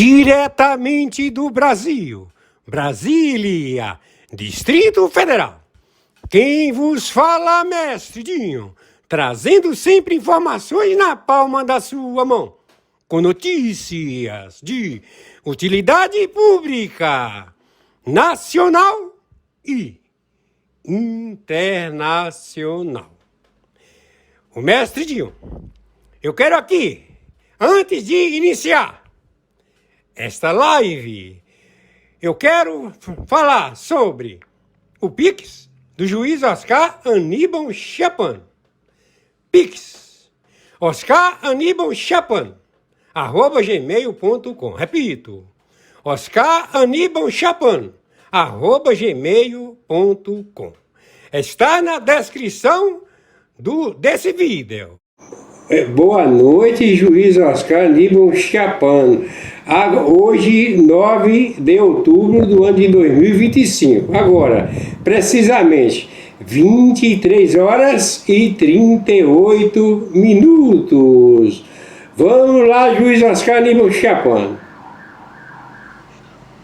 Diretamente do Brasil, Brasília, Distrito Federal. Quem vos fala, mestre Dinho, trazendo sempre informações na palma da sua mão, com notícias de utilidade pública, nacional e internacional. O mestre Dinho, eu quero aqui, antes de iniciar esta live, eu quero falar sobre o Pix do juiz Oscar Aníbal Chapan. Pix, Oscar Aníbal Chapan, @gmail.com. Repito, Oscar Aníbal Chapan, @gmail.com. Está na descrição desse vídeo. Boa noite, juiz Oscar Aníbal Chapan. Hoje, 9 de outubro do ano de 2025. Agora, precisamente, 23 horas e 38 minutos. Vamos lá, juiz Oscar Aníbal Chapan.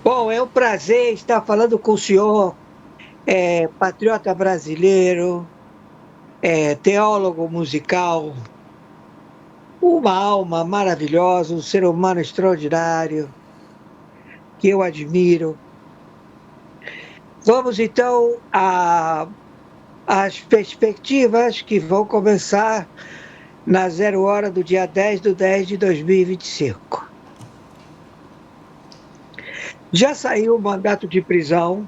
Bom, é um prazer estar falando com o senhor, patriota brasileiro, teólogo musical, uma alma maravilhosa, um ser humano extraordinário, que eu admiro. Vamos então às perspectivas que vão começar na 0 hora do dia 10/10/2025. Já saiu o mandato de prisão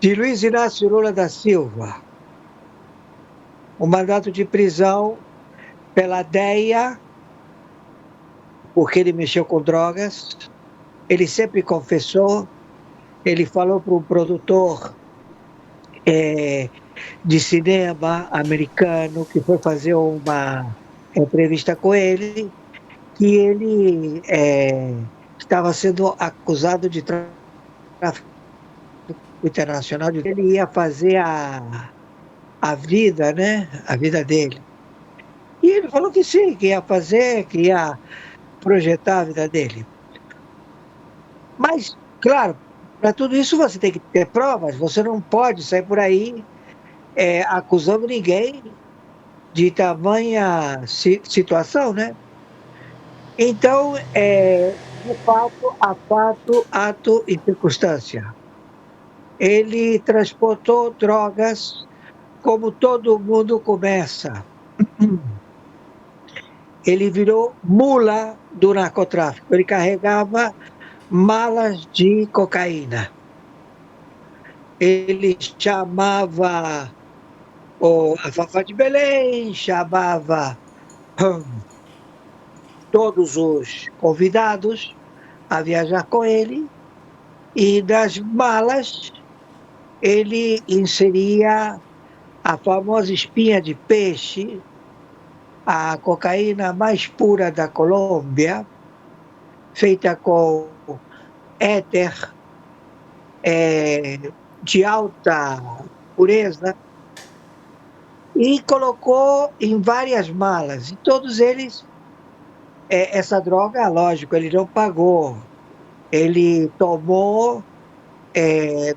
de Luiz Inácio Lula da Silva. O mandato de prisão pela DEA, porque ele mexeu com drogas. Ele sempre confessou. Ele falou para um produtor de cinema americano que foi fazer uma entrevista com ele, que ele estava sendo acusado de tráfico internacional. Ele ia fazer a vida, né? A vida dele. E ele falou que sim, que ia fazer, que ia projetar a vida dele. Mas, claro, para tudo isso você tem que ter provas. Você não pode sair por aí acusando ninguém de tamanha situação, né? Então, de fato, ato e circunstância. Ele transportou drogas como todo mundo começa. Ele virou mula do narcotráfico. Ele carregava malas de cocaína. Ele chamava a Fafá de Belém, chamava todos os convidados a viajar com ele, e das malas ele inseria a famosa espinha de peixe, a cocaína mais pura da Colômbia, feita com éter de alta pureza, e colocou em várias malas. E todos eles, essa droga, lógico, ele não pagou. Ele tomou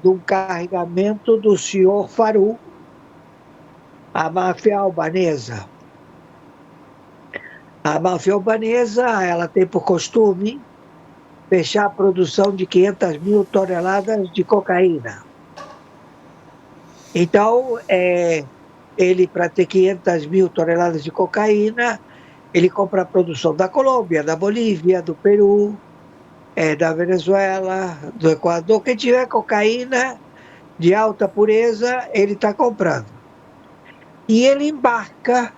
de um carregamento do senhor Faru, a máfia albanesa. A máfia albanesa, ela tem por costume fechar a produção de 500 mil toneladas de cocaína. Então, ele, para ter 500 mil toneladas de cocaína, ele compra a produção da Colômbia, da Bolívia, do Peru, da Venezuela, do Equador. Quem tiver cocaína de alta pureza, ele está comprando. E ele embarca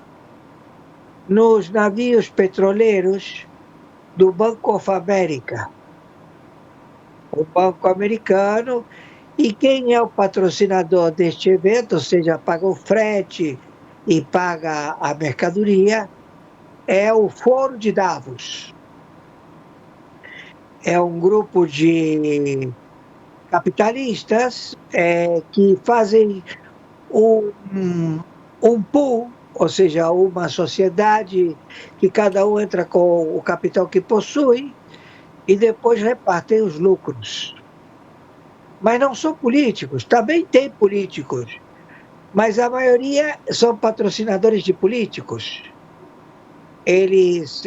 nos navios petroleiros do Banco of America, o banco americano. E quem é o patrocinador deste evento, ou seja, paga o frete e paga a mercadoria, é o Foro de Davos. É um grupo de capitalistas que fazem um pool ou seja, uma sociedade que cada um entra com o capital que possui e depois repartem os lucros. Mas não são políticos, também tem políticos, mas a maioria são patrocinadores de políticos. Eles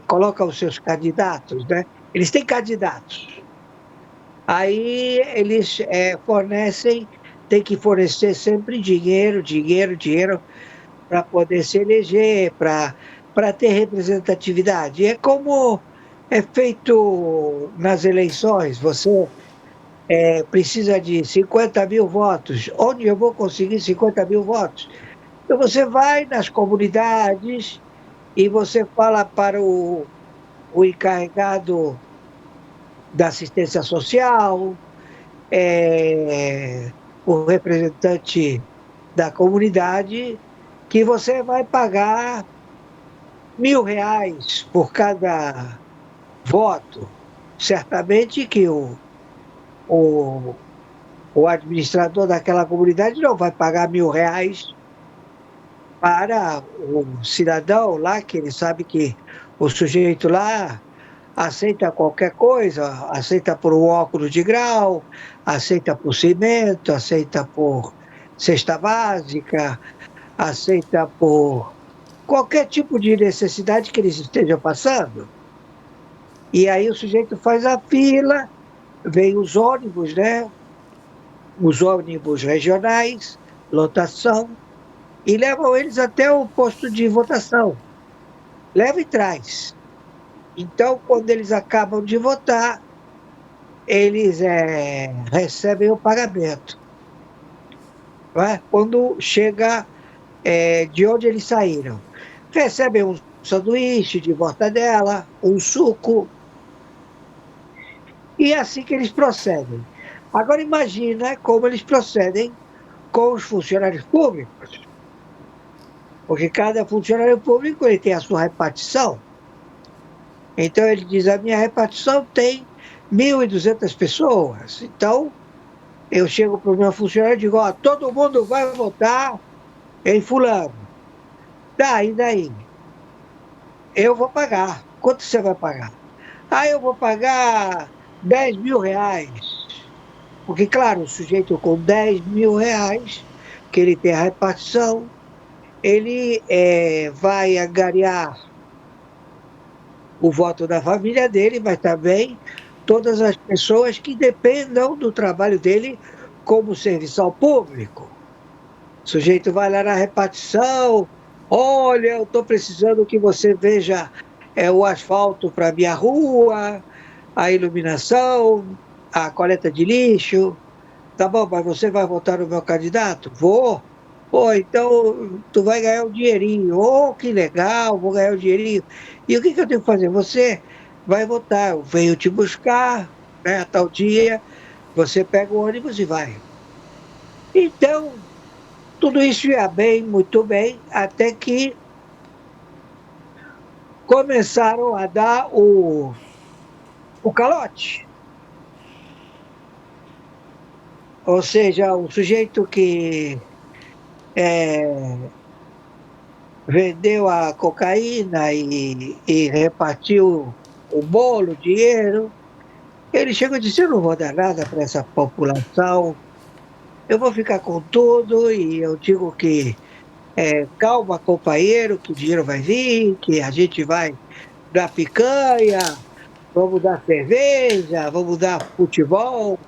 colocam os seus candidatos, né? Eles têm candidatos. Aí eles fornecem, tem que fornecer sempre dinheiro, dinheiro, dinheiro, para poder se eleger, para ter representatividade. É como é feito nas eleições, você precisa de 50 mil votos. Onde eu vou conseguir 50 mil votos? Então você vai nas comunidades e você fala para o encarregado da assistência social, o representante da comunidade, que você vai pagar R$ 1.000 por cada voto. Certamente que o, o administrador daquela comunidade não vai pagar R$ 1.000 para o cidadão lá, que ele sabe que o sujeito lá aceita qualquer coisa, aceita por um óculos de grau, aceita por cimento, aceita por cesta básica, aceita por qualquer tipo de necessidade que eles estejam passando. E aí o sujeito faz a fila, vem os ônibus, né? Os ônibus regionais, lotação, e levam eles até o posto de votação. Leva e traz. Então, quando eles acabam de votar, eles recebem o pagamento. Não é? Quando chega de onde eles saíram, recebem um sanduíche de mortadela, um suco, e é assim que eles procedem. Agora imagina como eles procedem com os funcionários públicos, porque cada funcionário público ele tem a sua repartição. Então ele diz, a minha repartição tem 1.200 pessoas, então eu chego para o meu funcionário e digo, ó, todo mundo vai votar em fulano. Daí, eu vou pagar. Quanto você vai pagar? Ah, eu vou pagar R$ 10.000. Porque, claro, o sujeito com R$ 10.000, que ele tem a repartição, ele vai angariar o voto da família dele, mas também todas as pessoas que dependam do trabalho dele como serviçal público. O sujeito vai lá na repartição, olha, eu estou precisando que você veja o asfalto para a minha rua, a iluminação, a coleta de lixo. Tá bom, mas você vai votar no meu candidato? Vou. Pô, então tu vai ganhar um dinheirinho. Oh, que legal, vou ganhar um dinheirinho. E o que eu tenho que fazer? Você vai votar, eu venho te buscar, né, a tal dia, você pega o ônibus e vai. Então, tudo isso ia bem, muito bem, até que começaram a dar o calote. Ou seja, o sujeito que vendeu a cocaína e repartiu o bolo, o dinheiro, ele chegou e disse, eu não vou dar nada para essa população, eu vou ficar com tudo, e eu digo que calma, companheiro, que o dinheiro vai vir, que a gente vai dar picanha, vamos dar cerveja, vamos dar futebol,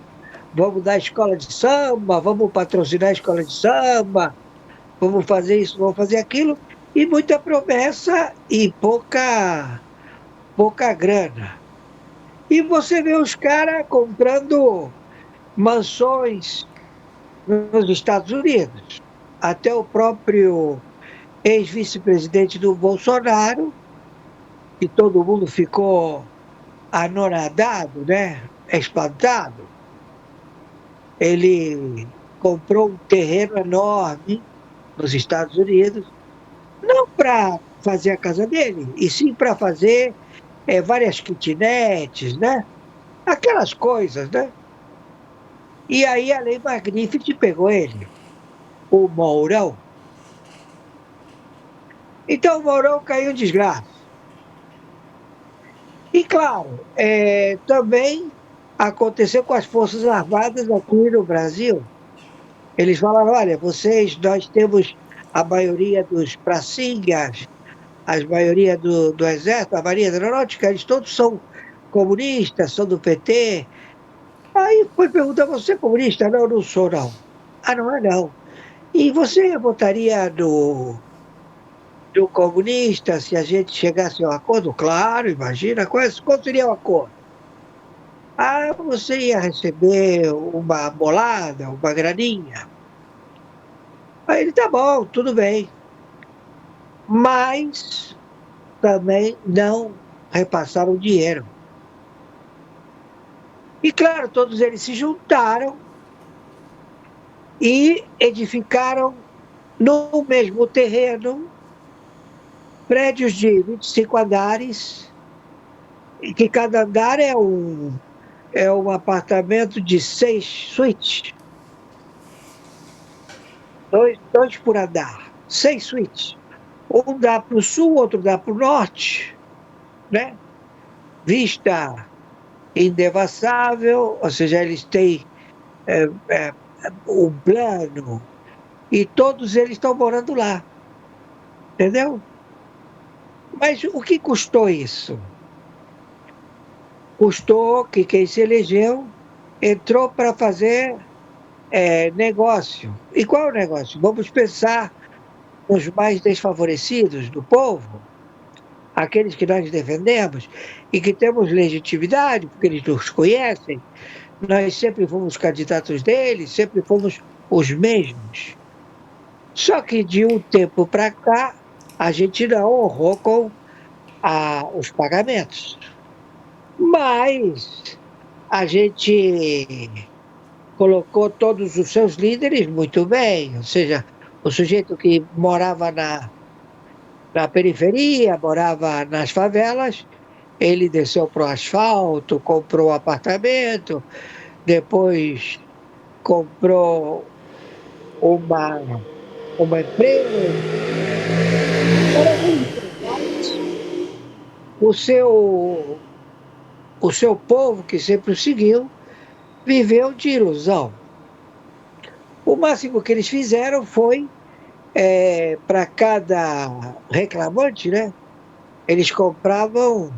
vamos dar escola de samba, vamos patrocinar a escola de samba, vamos fazer isso, vamos fazer aquilo, e muita promessa e pouca grana. E você vê os caras comprando mansões nos Estados Unidos. Até o próprio ex-vice-presidente do Bolsonaro, que todo mundo ficou anoradado, né? Espantado. Ele comprou um terreno enorme nos Estados Unidos, não para fazer a casa dele, e sim para fazer várias kitnets, né? Aquelas coisas, né? E aí a Lei Magnífica pegou ele, o Mourão. Então o Mourão caiu em desgraça. E, claro, também aconteceu com as Forças Armadas aqui no Brasil. Eles falaram: olha, nós temos a maioria dos pracinhas, a maioria do Exército, a Marinha Aeronáutica, eles todos são comunistas, são do PT. Aí foi perguntar: você é comunista? Não, não sou, não. Ah, não é, não. E você votaria no comunista se a gente chegasse a um acordo? Claro, imagina, qual seria o acordo? Ah, você ia receber uma bolada, uma graninha. Aí ele: tá bom, tudo bem. Mas também não repassaram dinheiro. E claro, todos eles se juntaram e edificaram no mesmo terreno prédios de 25 andares, e que cada andar é um apartamento de 6 suítes, dois por andar, 6 suítes. Um dá para o sul, outro dá para o norte, né? Vista indevassável, ou seja, eles têm é, é, um plano, e todos eles estão morando lá, entendeu? Mas o que custou isso? Custou que quem se elegeu entrou para fazer negócio. E qual é o negócio? Vamos pensar nos mais desfavorecidos do povo, aqueles que nós defendemos e que temos legitimidade, porque eles nos conhecem. Nós sempre fomos candidatos deles, sempre fomos os mesmos. Só que de um tempo para cá, a gente não honrou com os pagamentos. Mas a gente colocou todos os seus líderes muito bem, ou seja, o sujeito que morava na periferia, morava nas favelas, ele desceu para o asfalto, comprou um apartamento, depois comprou uma, uma empresa. O seu, o seu povo, que sempre o seguiu, viveu de ilusão. O máximo que eles fizeram foi, para cada reclamante, né, eles compravam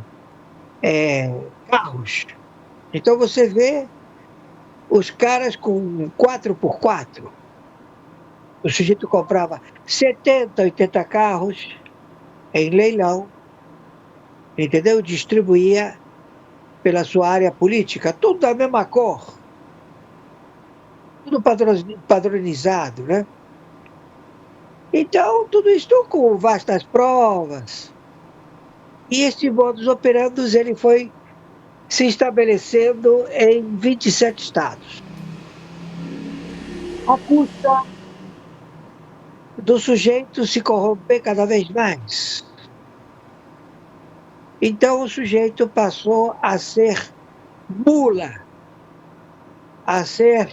carros. Então você vê os caras com 4x4. O sujeito comprava 70, 80 carros em leilão, entendeu? Distribuía pela sua área política, tudo da mesma cor, tudo padronizado, né? Então, tudo isso com vastas provas. E esse modus operandi ele foi se estabelecendo em 27 estados, a custa do sujeito se corromper cada vez mais. Então, o sujeito passou a ser mula, a ser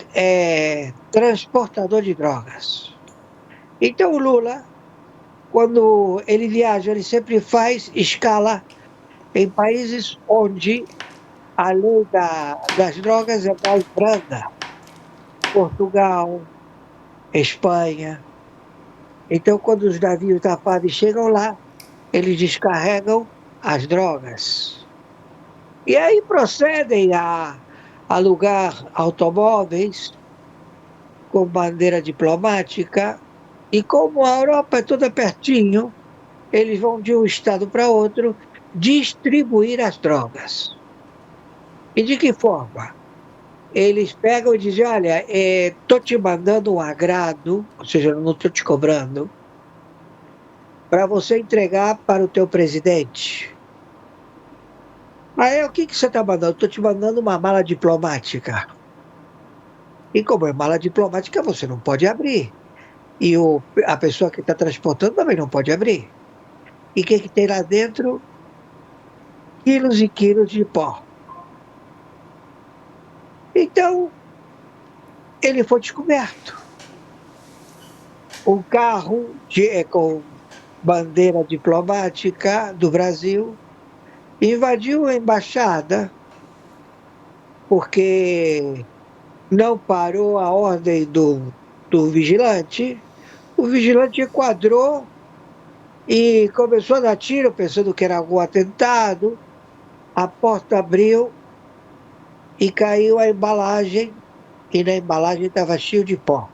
transportador de drogas. Então, o Lula, quando ele viaja, ele sempre faz escala em países onde a lei das drogas é mais branda. Portugal, Espanha. Então, quando os navios da FAB chegam lá, eles descarregam as drogas. E aí procedem a alugar automóveis com bandeira diplomática, e como a Europa é toda pertinho, eles vão de um estado para outro distribuir as drogas. E de que forma? Eles pegam e dizem: olha, estou te mandando um agrado, ou seja, eu não estou te cobrando, para você entregar para o teu presidente. Aí o que você está mandando? Estou te mandando uma mala diplomática. E como é mala diplomática, você não pode abrir. E a pessoa que está transportando também não pode abrir. E o que tem lá dentro? Quilos e quilos de pó. Então, ele foi descoberto. Um carro com bandeira diplomática do Brasil, invadiu a embaixada porque não parou a ordem do vigilante. O vigilante enquadrou e começou a dar tiro, pensando que era algum atentado. A porta abriu e caiu a embalagem, e na embalagem estava cheio de pó.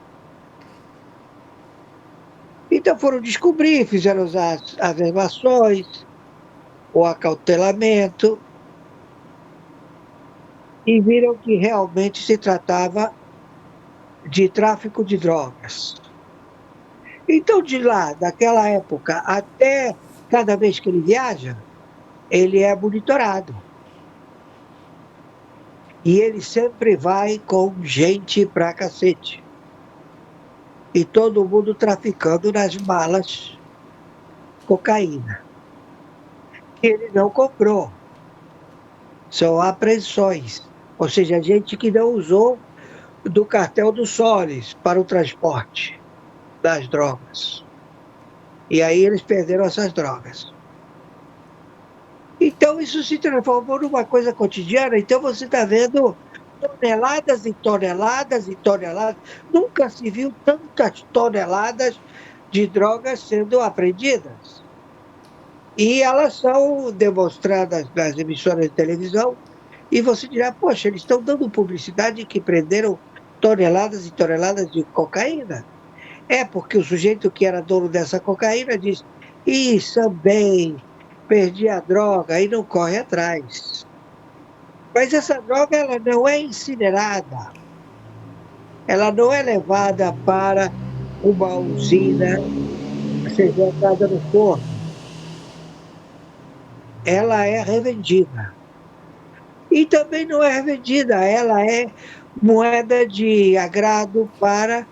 Então foram descobrir, fizeram as averbações, o acautelamento, e viram que realmente se tratava de tráfico de drogas. Então, de lá, daquela época até cada vez que ele viaja, ele é monitorado. E ele sempre vai com gente pra cacete. E todo mundo traficando nas malas cocaína. Que ele não comprou. São apreensões. Ou seja, gente que não usou do cartel do Solis para o transporte das drogas. E aí eles perderam essas drogas. Então isso se transformou numa coisa cotidiana. Então você está vendo toneladas e toneladas e toneladas. Nunca se viu tantas toneladas de drogas sendo apreendidas. E elas são demonstradas nas emissoras de televisão. E você dirá, poxa, eles estão dando publicidade que prenderam toneladas e toneladas de cocaína. É porque o sujeito que era dono dessa cocaína diz, também perdi a droga e não corre atrás. Mas essa droga ela não é incinerada, ela não é levada para uma usina a ser jogada no forno, ela é revendida. E também não é revendida, ela é moeda de agrado para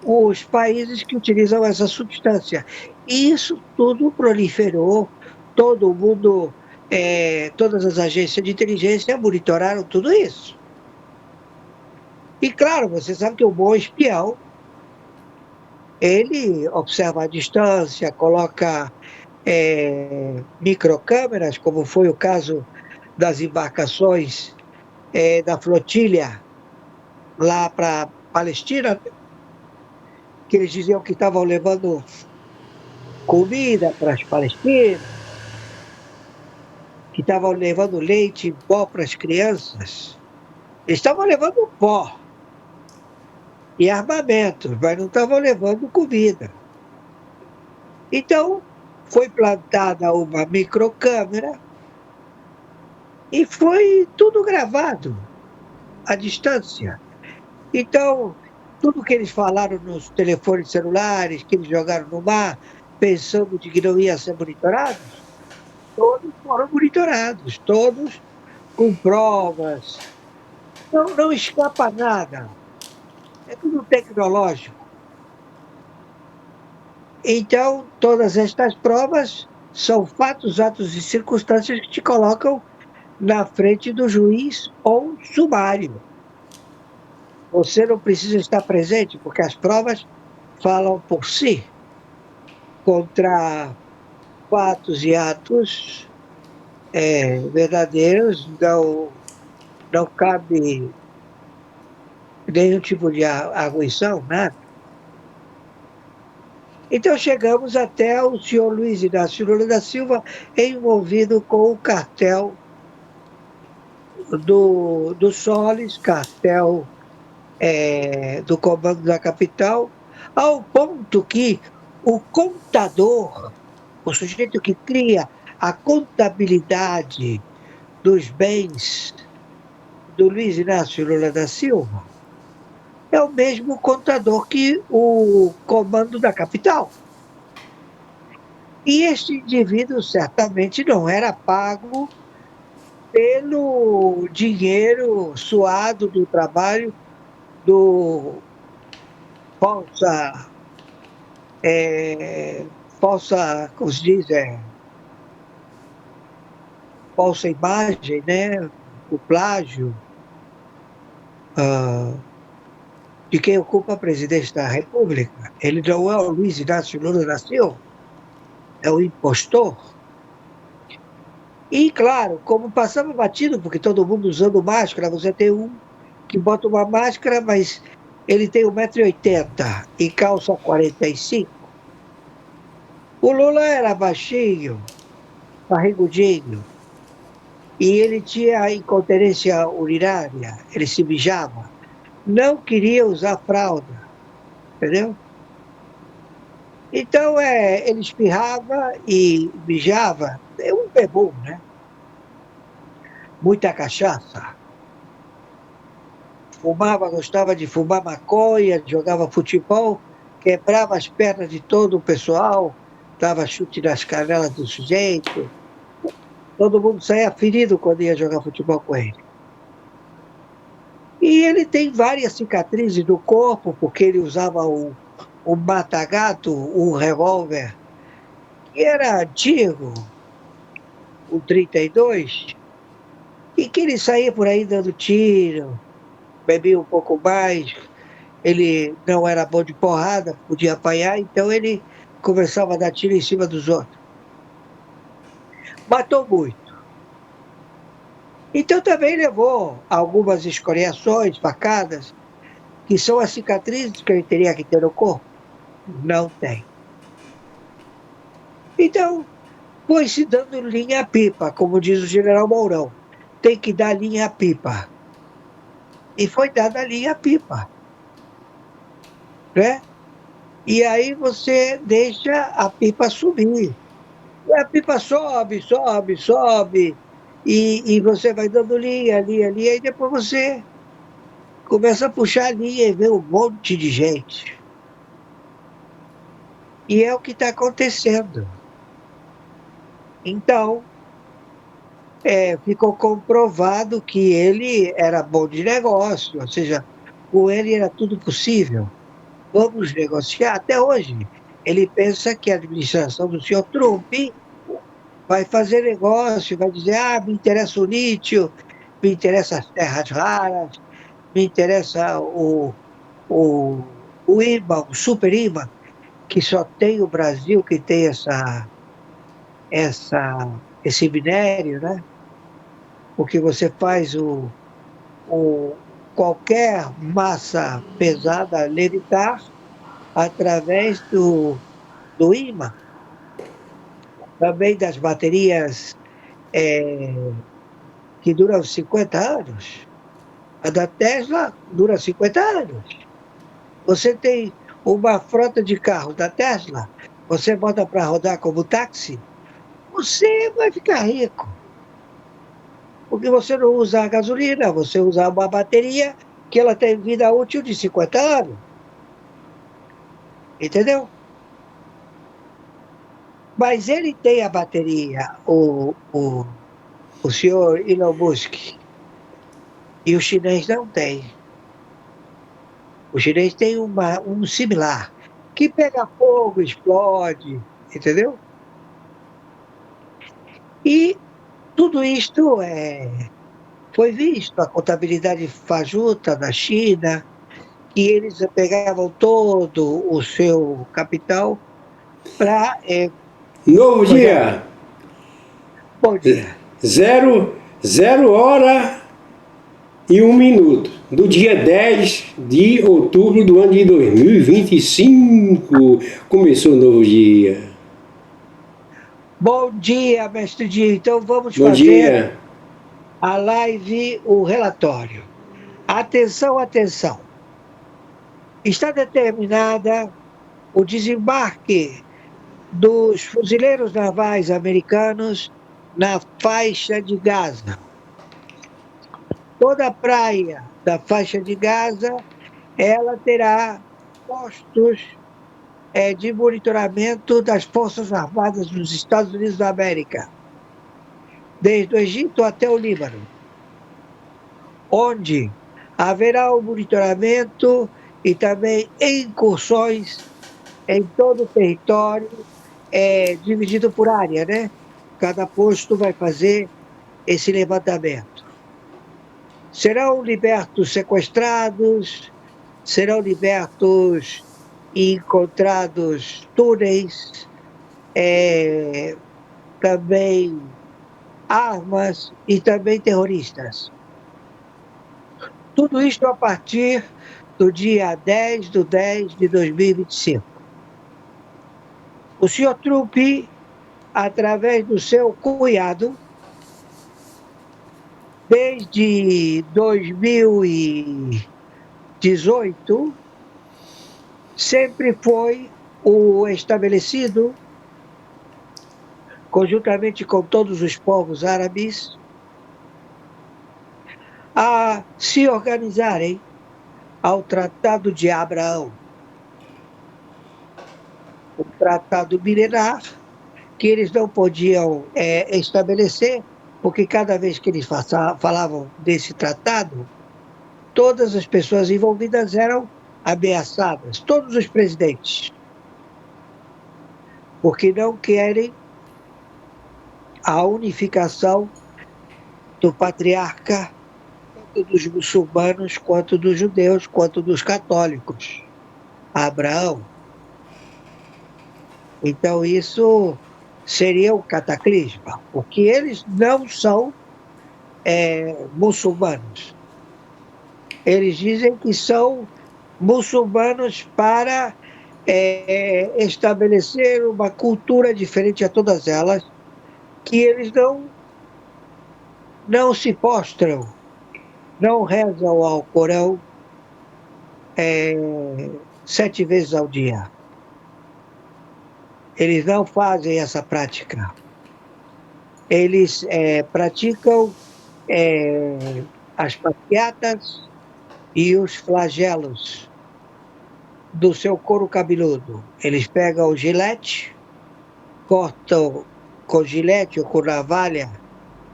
os países que utilizam essa substância. E isso tudo proliferou, todo mundo, todas as agências de inteligência monitoraram tudo isso. E claro, você sabe que o bom espião, ele observa a distância, coloca microcâmeras, como foi o caso das embarcações da flotilha lá para Palestina, que eles diziam que estavam levando comida para as palestinas, que estavam levando leite em pó para as crianças. Eles estavam levando pó e armamentos, mas não estavam levando comida. Então, foi plantada uma microcâmera e foi tudo gravado à distância. Então, tudo que eles falaram nos telefones celulares, que eles jogaram no mar, pensando de que não ia ser monitorados, todos foram monitorados, todos com provas. Não escapa nada. É tudo tecnológico. Então, todas estas provas são fatos, atos e circunstâncias que te colocam na frente do juiz ou sumário. Você não precisa estar presente, porque as provas falam por si, contra fatos e atos verdadeiros, não cabe nenhum tipo de arguição, nada. Então chegamos até o senhor Luiz Inácio Lula da Silva envolvido com o cartel do Solis, cartel do Comando da Capital, ao ponto que o contador, o sujeito que cria a contabilidade dos bens do Luiz Inácio Lula da Silva, é o mesmo contador que o Comando da Capital. E este indivíduo certamente não era pago pelo dinheiro suado do trabalho do falsa, como se diz, falsa imagem, né? O plágio de quem ocupa a presidência da República. Ele não é o Luiz Inácio Lula da Silva. é o impostor. E, claro, como passava batido, porque todo mundo usando máscara, você tem um que bota uma máscara, mas ele tem 1,80 m e calça 45. O Lula era baixinho, barrigudinho, e ele tinha incontinência urinária, ele se mijava. Não queria usar fralda, entendeu? Então, ele espirrava e mijava. É um bebum, né? Muita cachaça. Fumava, gostava de fumar maconha, jogava futebol, quebrava as pernas de todo o pessoal, dava chute nas canelas do sujeito. Todo mundo saía ferido quando ia jogar futebol com ele. E ele tem várias cicatrizes no corpo, porque ele usava o mata-gato, um revólver, que era antigo, o 32, e que ele saía por aí dando tiro, bebia um pouco mais, ele não era bom de porrada, podia apanhar, então ele começava a dar tiro em cima dos outros. Matou muito. Então também levou algumas escoriações, facadas, que são as cicatrizes que ele teria que ter no corpo. Não tem. Então, foi-se dando linha-pipa, como diz o general Mourão. Tem que dar linha-pipa. E foi dada a linha-pipa. Né? E aí você deixa a pipa subir. E a pipa sobe, sobe, sobe. E você vai dando linha, linha, linha. E depois você começa a puxar a linha e vê um monte de gente. E é o que está acontecendo. Então, ficou comprovado que ele era bom de negócio, ou seja, com ele era tudo possível. Vamos negociar. Até hoje, ele pensa que a administração do senhor Trump vai fazer negócio, vai dizer, me interessa o lítio, me interessa as terras raras, me interessa o ímã, o super ímã, que só tem o Brasil que tem esse minério, né? Porque você faz qualquer massa pesada levitar através do ímã. Também das baterias que duram 50 anos. A da Tesla dura 50 anos. Você tem uma frota de carros da Tesla, você bota para rodar como táxi, você vai ficar rico. Porque você não usa a gasolina, você usa uma bateria que ela tem vida útil de 50 anos. Entendeu? Mas ele tem a bateria, o senhor Elon Musk, e o chinês não tem. O chinês tem um similar, que pega fogo, explode, entendeu? E tudo isto foi visto, a contabilidade fajuta da China, que eles pegavam todo o seu capital para... Novo dia! Bom dia. 0h01 do dia 10 de outubro do ano de 2025. Começou o novo dia. Bom dia, mestre Dinho. Então vamos Bom fazer dia. a live, o relatório. Atenção, atenção. Está determinada o desembarque dos fuzileiros navais americanos na faixa de Gaza. Toda a praia da faixa de Gaza, ela terá postos de monitoramento das Forças Armadas dos Estados Unidos da América, desde o Egito até o Líbano, onde haverá o monitoramento e também incursões em todo o território, dividido por área, né? Cada posto vai fazer esse levantamento. Serão libertos sequestrados, serão libertos e encontrados túneis, também armas e também terroristas. Tudo isto a partir do dia 10/10/2025. O senhor Trump, através do seu cunhado, desde 2018, sempre foi o estabelecido, conjuntamente com todos os povos árabes, a se organizarem ao Tratado de Abraão, um tratado milenar que eles não podiam estabelecer, porque cada vez que eles falavam desse tratado, todas as pessoas envolvidas eram ameaçadas, todos os presidentes, porque não querem a unificação do patriarca, tanto dos muçulmanos, quanto dos judeus, quanto dos católicos, Abraão. Então isso seria um cataclisma, porque eles não são muçulmanos. Eles dizem que são muçulmanos para estabelecer uma cultura diferente a todas elas, que eles não se postram, não rezam ao Corão 7 vezes ao dia. Eles não fazem essa prática. Eles praticam as passeatas e os flagelos do seu couro cabeludo. Eles pegam o gilete, cortam com gilete ou com navalha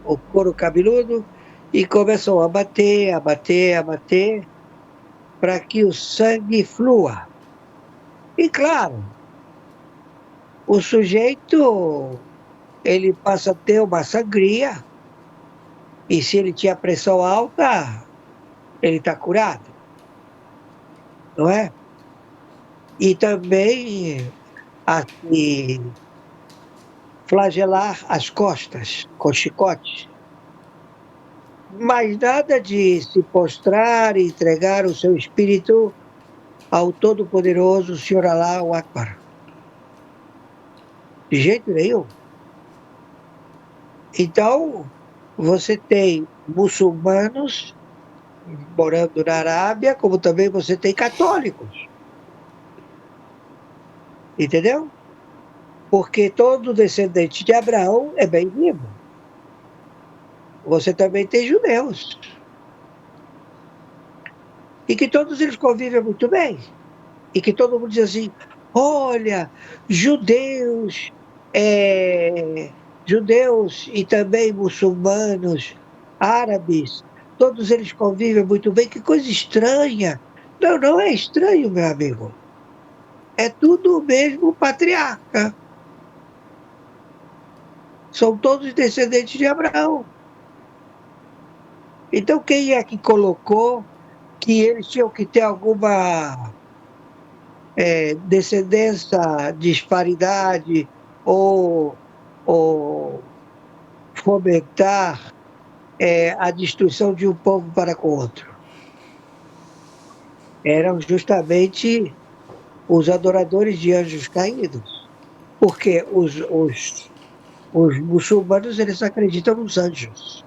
o couro cabeludo e começam a bater, para que o sangue flua. E claro, o sujeito ele passa a ter uma sangria, e se ele tinha pressão alta, ele está curado, não é? E também assim, flagelar as costas com chicote. Mas nada de se postrar e entregar o seu espírito ao Todo-Poderoso Senhor Allahu Akbar. De jeito nenhum. Então, você tem muçulmanos morando na Arábia, como também você tem católicos. Entendeu? Porque todo descendente de Abraão é bem-vindo. Você também tem judeus. E que todos eles convivem muito bem. E que todo mundo diz assim, olha, judeus e também muçulmanos, árabes, todos eles convivem muito bem, que coisa estranha. Não, não é estranho, meu amigo. É tudo o mesmo patriarca. São todos descendentes de Abraão. Então quem é que colocou que eles tinham que ter alguma descendência, disparidade ou fomentar a destruição de um povo para com outro? Eram justamente os adoradores de anjos caídos, porque os muçulmanos eles acreditam nos anjos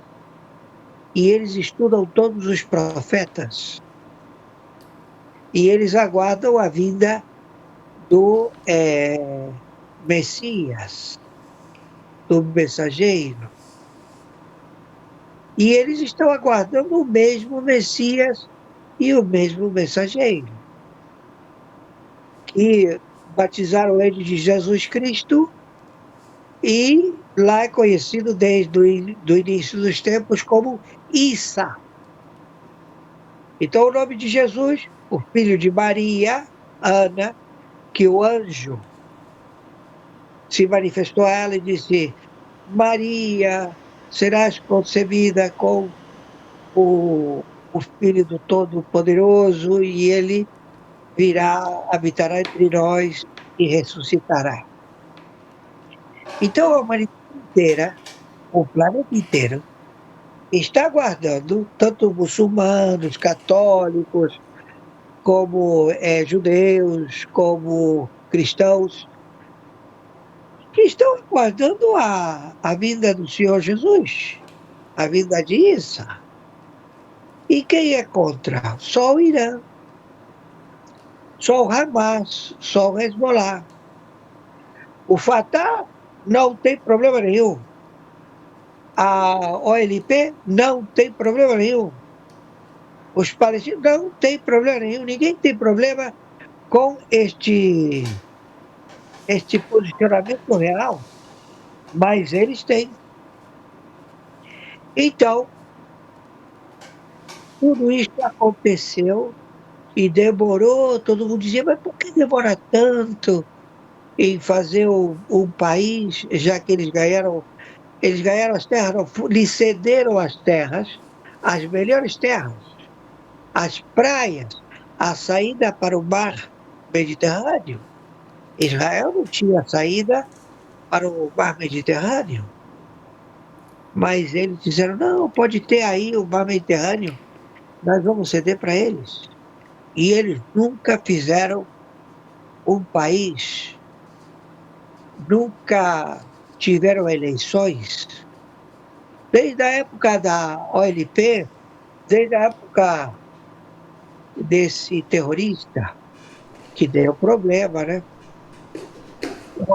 e eles estudam todos os profetas e eles aguardam a vinda do Messias, do mensageiro. E eles estão aguardando o mesmo Messias e o mesmo mensageiro, que batizaram ele de Jesus Cristo, e lá é conhecido desde o início dos tempos como Isa. Então o nome de Jesus, o filho de Maria, Ana, que o anjo se manifestou a ela e disse, Maria, serás concebida com o Filho do Todo-Poderoso e ele virá, habitará entre nós e ressuscitará. Então a humanidade inteira, o planeta inteiro, está aguardando, tanto muçulmanos, católicos, como judeus, como cristãos, que estão aguardando a vinda do Senhor Jesus, a vinda de Isa. E quem é contra? Só o Irã, só o Hamas, só o Hezbollah. O Fatah não tem problema nenhum. A OLP não tem problema nenhum. Os palestinos não têm problema nenhum. Ninguém tem problema com este posicionamento real, mas eles têm. Então, tudo isso aconteceu e demorou. Todo mundo dizia, mas por que demora tanto em fazer um país, já que eles ganharam as terras, não, lhes cederam as terras, as melhores terras, as praias, a saída para o mar Mediterrâneo. Israel não tinha saída para o mar Mediterrâneo, mas eles disseram, não, pode ter aí o mar Mediterrâneo, nós vamos ceder para eles. E eles nunca fizeram um país, nunca tiveram eleições. Desde a época da OLP, desde a época desse terrorista, que deu problema, né? O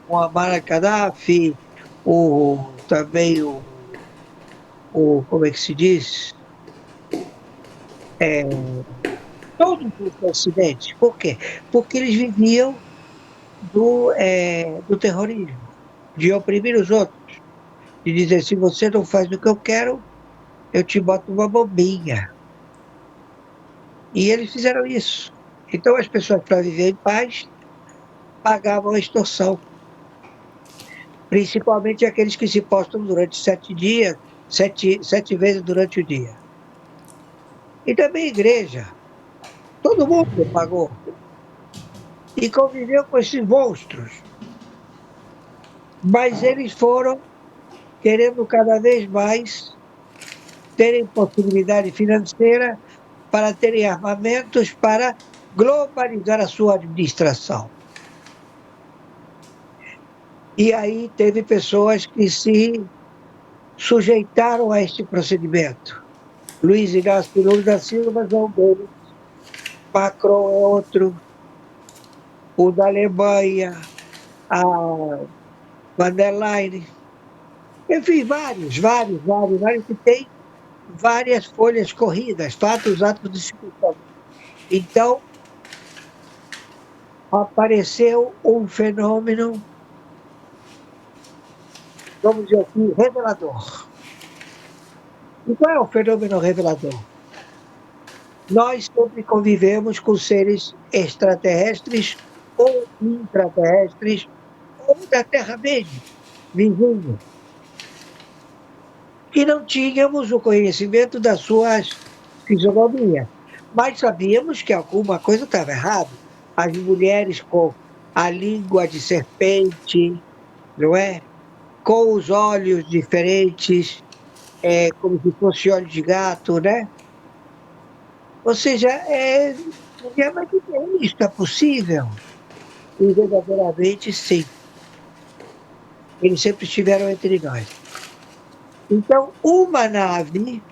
Muammar Gaddafi, também como é que se diz? Todos os ocidentes. Por quê? Porque eles viviam do terrorismo, de oprimir os outros, de dizer, se você não faz o que eu quero, eu te boto uma bombinha. E eles fizeram isso. Então as pessoas, para viver em paz, pagavam a extorsão. Principalmente aqueles que se postam durante 7 dias, sete vezes durante o dia. E também a igreja. Todo mundo pagou. E conviveu com esses monstros. Mas eles foram querendo cada vez mais terem possibilidade financeira para terem armamentos para globalizar a sua administração. E aí teve pessoas que se sujeitaram a este procedimento. Luiz Inácio Lula da Silva é um deles, Macron é outro, o da Alemanha, a van der Leyen, enfim, vários que têm várias folhas corridas, fatos, atos de discussão. Então, apareceu um fenômeno, vamos dizer assim, revelador. E qual é o fenômeno revelador? Nós sempre convivemos com seres extraterrestres ou intraterrestres, ou da Terra mesmo, vizinhos. E não tínhamos o conhecimento das suas fisionomias, mas sabíamos que alguma coisa estava errada. As mulheres com a língua de serpente, não é? Com os olhos diferentes, como se fosse olho de gato, né? Ou seja, mas isso é possível? E verdadeiramente sim. Eles sempre estiveram entre nós. Então, uma nave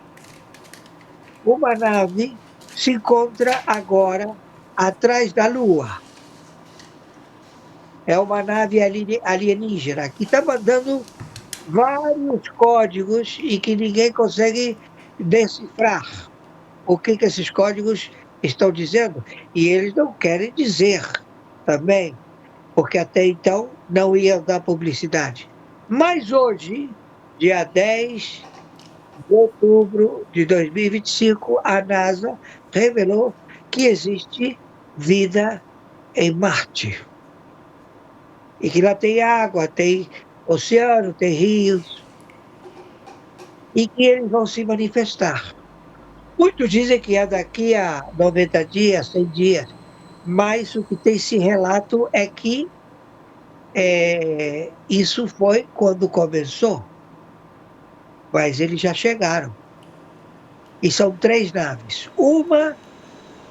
se encontra agora atrás da Lua. É uma nave alienígena que está mandando vários códigos e que ninguém consegue decifrar o que esses códigos estão dizendo. E eles não querem dizer também, porque até então não iam dar publicidade. Mas hoje, dia 10 de outubro de 2025, a NASA revelou que existe vida em Marte. E que lá tem água, tem oceano, tem rios. E que eles vão se manifestar. Muitos dizem que é daqui a 90 dias, 100 dias. Mas o que tem esse relato é que Isso foi quando começou, mas eles já chegaram. E são 3 naves. Uma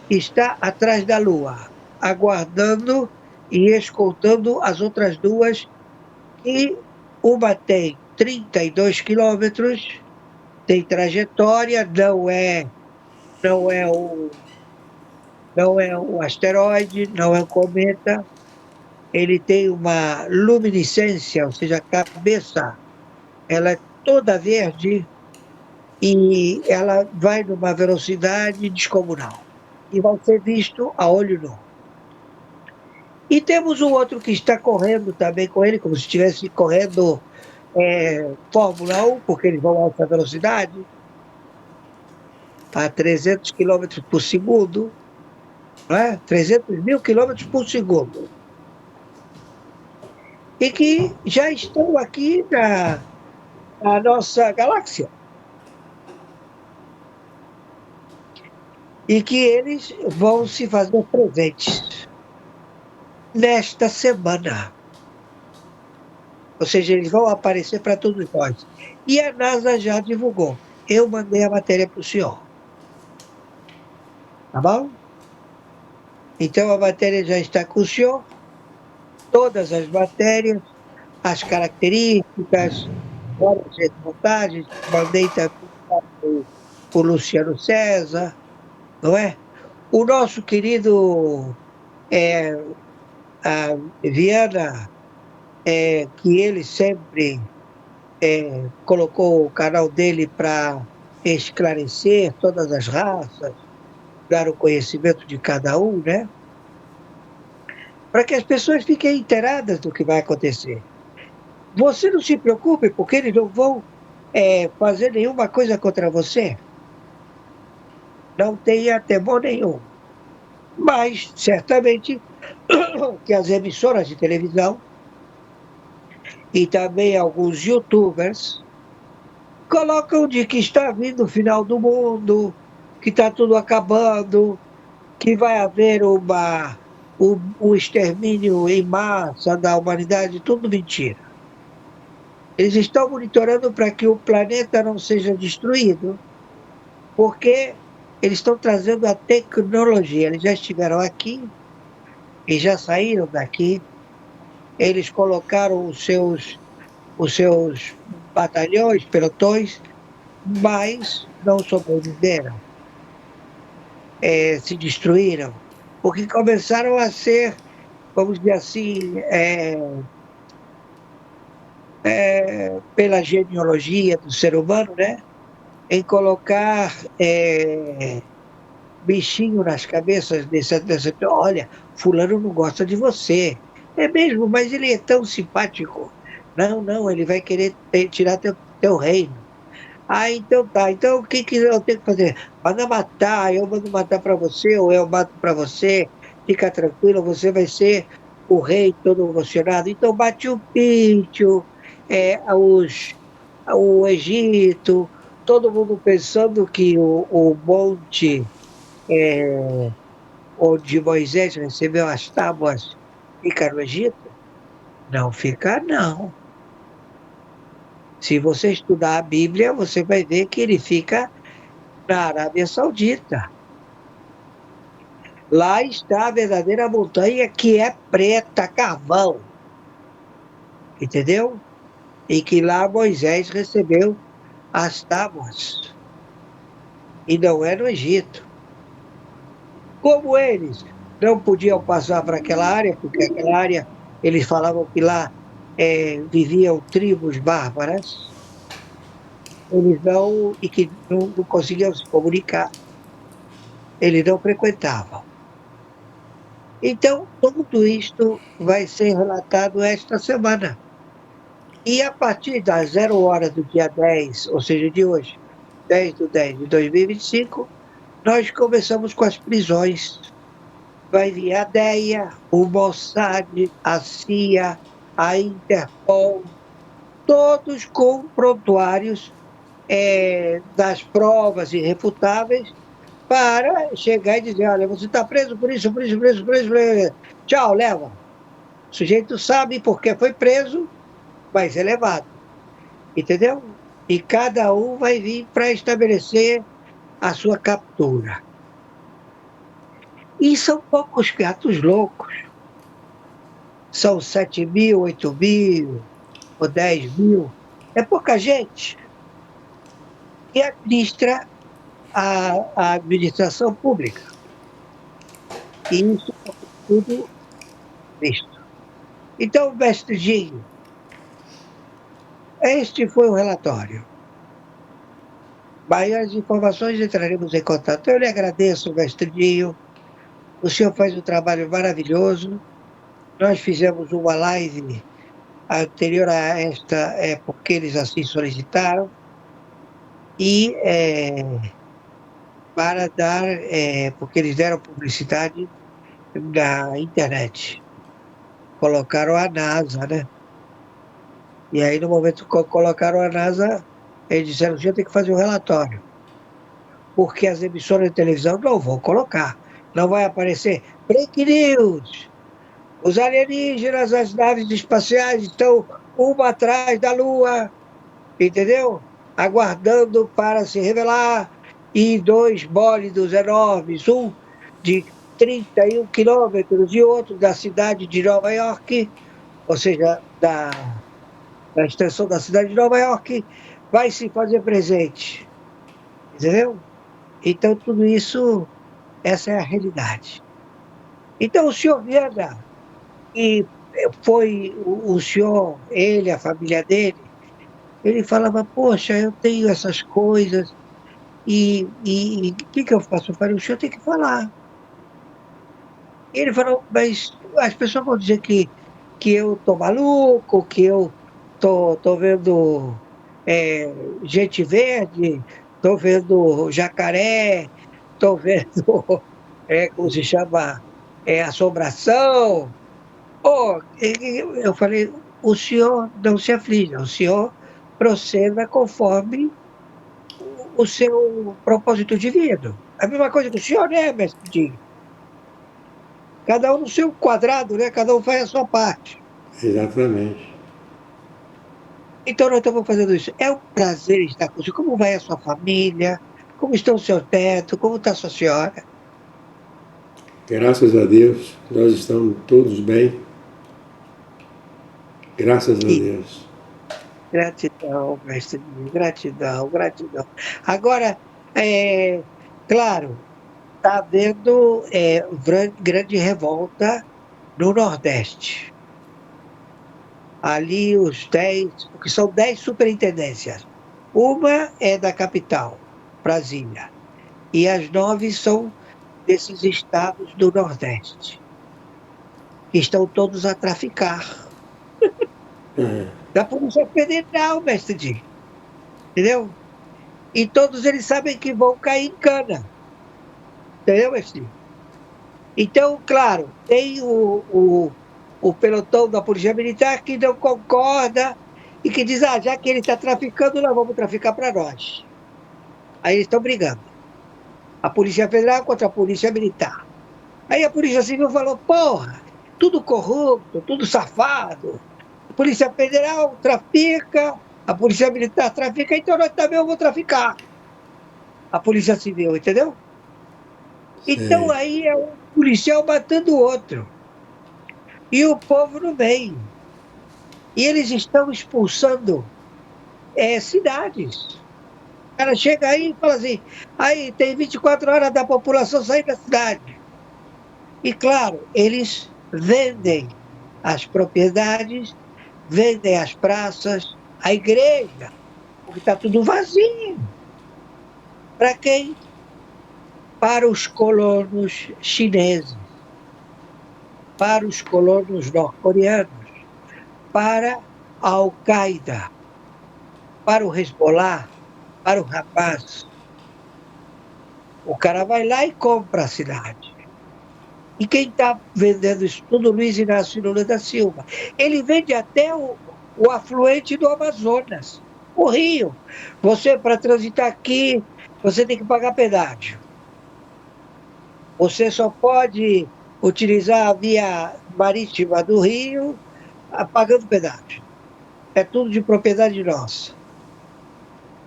está atrás da Lua, aguardando e escoltando as outras 2, que uma tem 32 quilômetros, tem trajetória, não é o não é um asteroide, não é um cometa, ele tem uma luminiscência, ou seja, a cabeça, ela é toda verde e ela vai numa velocidade descomunal e vai ser visto a olho nu. E temos o outro que está correndo também com ele, como se estivesse correndo Fórmula 1, porque eles vão a alta velocidade, a 300 quilômetros por segundo, não é? 300 mil quilômetros por segundo. E que já estão aqui na nossa galáxia. E que eles vão se fazer presentes nesta semana. Ou seja, eles vão aparecer para todos nós. E a NASA já divulgou. Eu mandei a matéria para o senhor. Tá bom? Então a matéria já está com o senhor. Todas as matérias, as características, várias reportagens. Mandei também para o Luciano César, não é? O nosso querido a Viana, que ele sempre colocou o canal dele para esclarecer todas as raças, dar o conhecimento de cada um, né? Para que as pessoas fiquem inteiradas do que vai acontecer. Você não se preocupe, porque eles não vão fazer nenhuma coisa contra você. Não tenha temor nenhum. Mas, certamente, que as emissoras de televisão e também alguns youtubers colocam de que está vindo o final do mundo, que está tudo acabando, que vai haver o extermínio em massa da humanidade, tudo mentira. Eles estão monitorando para que o planeta não seja destruído, porque eles estão trazendo a tecnologia. Eles já estiveram aqui e já saíram daqui. Eles colocaram os seus batalhões, pelotões, mas não sobreviveram, se destruíram, porque começaram a ser, vamos dizer assim, pela genealogia do ser humano, né, em colocar bichinho nas cabeças dessa. Olha, fulano não gosta de você. É mesmo, mas ele é tão simpático. Não, não, ele vai querer tirar teu reino. Ah, então tá. Então o que eu tenho que fazer? Manda matar, eu mando matar para você, ou eu mato para você. Fica tranquilo, você vai ser o rei todo emocionado. Então bate o Pítio, o Egito, todo mundo pensando que o monte onde Moisés recebeu as tábuas fica no Egito? Não fica, não. Se você estudar a Bíblia, você vai ver que ele fica na Arábia Saudita. Lá está a verdadeira montanha, que é preta, carvão. Entendeu? E que lá Moisés recebeu as tábuas. E não é no Egito. Como eles não podiam passar para aquela área, porque aquela área, eles falavam que lá viviam tribos bárbaras, eles não, e que não conseguiam se comunicar, eles não frequentavam. Então, tudo isto vai ser relatado esta semana. E a partir das 0 horas do dia 10, ou seja, de hoje, 10/10/2025, nós começamos com as prisões. Vai vir a DEA, o Mossad, a CIA, a Interpol, todos com prontuários das provas irrefutáveis, para chegar e dizer: olha, você está preso por isso, por isso, por isso, por isso, por isso. Tchau, leva. O sujeito sabe porque foi preso, mas é levado. Entendeu? E cada um vai vir para estabelecer a sua captura. E são poucos gatos loucos. São 7 mil, 8 mil ou 10 mil. É pouca gente que administra a administração pública. E isso é tudo visto. Então, mestre Dinho, este foi o relatório. Maiores informações entraremos em contato. Eu lhe agradeço, mestre Dinho. O senhor faz um trabalho maravilhoso. Nós fizemos uma live anterior a esta, porque eles assim solicitaram, e para dar, porque eles deram publicidade na internet. Colocaram a NASA, né? E aí, no momento que colocaram a NASA, eles disseram que tem que fazer um relatório. Porque as emissoras de televisão não vão colocar. Não vai aparecer break news. Os alienígenas, as naves espaciais estão uma atrás da Lua, entendeu? Aguardando para se revelar. E dois bólidos enormes, um de 31 quilômetros e outro da cidade de Nova York, ou seja, da extensão da cidade de Nova York, vai se fazer presente. Entendeu? Então, tudo isso, essa é a realidade. Então, o senhor Viana, e foi o senhor, ele, a família dele, ele falava, poxa, eu tenho essas coisas, e o que eu faço? Eu falei, o senhor tem que falar. Ele falou, mas as pessoas vão dizer que eu tô maluco, que eu tô vendo gente verde, tô vendo jacaré, tô vendo, como se chama, assombração. Oh, eu falei, o senhor não se aflija, o senhor proceda conforme o seu propósito de vida. A mesma coisa que o senhor, né, mestre Dinho? Cada um no seu quadrado, né? Cada um faz a sua parte. Exatamente. Então nós estamos fazendo isso. É um prazer estar com você. Como vai a sua família? Como estão os seus netos? Como está a sua senhora? Graças a Deus, nós estamos todos bem. Graças a E Deus. gratidão, mestre, gratidão, gratidão. Agora, claro, está havendo grande revolta no Nordeste. Ali os 10, porque são 10 superintendências. Uma é da capital, Brasília, e as 9 são desses estados do Nordeste, que estão todos a traficar. Da Polícia Federal, mestre Di. Entendeu? E todos eles sabem que vão cair em cana. Entendeu, mestre? Então, claro, tem o pelotão da Polícia Militar que não concorda e que diz, já que ele está traficando, nós vamos traficar para nós. Aí eles estão brigando. A Polícia Federal contra a Polícia Militar. Aí a Polícia Civil falou, porra, tudo corrupto, tudo safado. A Polícia Federal trafica, a Polícia Militar trafica, então nós também vamos traficar. A Polícia Civil, entendeu? Então aí é um policial matando o outro. E o povo não vem. E eles estão expulsando cidades. O cara chega aí e fala assim, aí tem 24 horas da população sair da cidade. E claro, eles vendem as propriedades, vendem as praças, a igreja, porque está tudo vazio. Para quem? Para os colonos chineses, para os colonos norte-coreanos, para a Al-Qaeda, para o Hezbollah, para o Hamas. O cara vai lá e compra a cidade. E quem está vendendo isso tudo? Luiz Inácio Lula da Silva. Ele vende até o afluente do Amazonas, o rio. Você, para transitar aqui, você tem que pagar pedágio. Você só pode utilizar a via marítima do Rio, pagando pedágio. É tudo de propriedade nossa.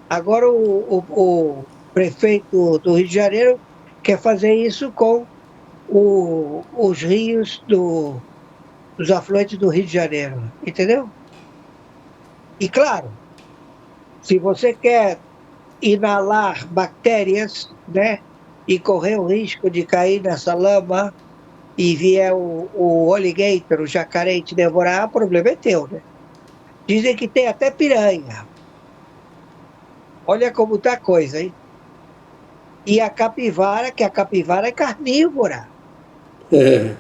Agora o prefeito do Rio de Janeiro quer fazer isso com os rios dos afluentes do Rio de Janeiro, entendeu? E claro, se você quer inalar bactérias, né, e correr o risco de cair nessa lama e vier o alligator, o jacaré, e te devorar, o problema é teu, né? Dizem que tem até piranha. Olha como tá a coisa, hein? E a capivara, que a capivara é carnívora. É,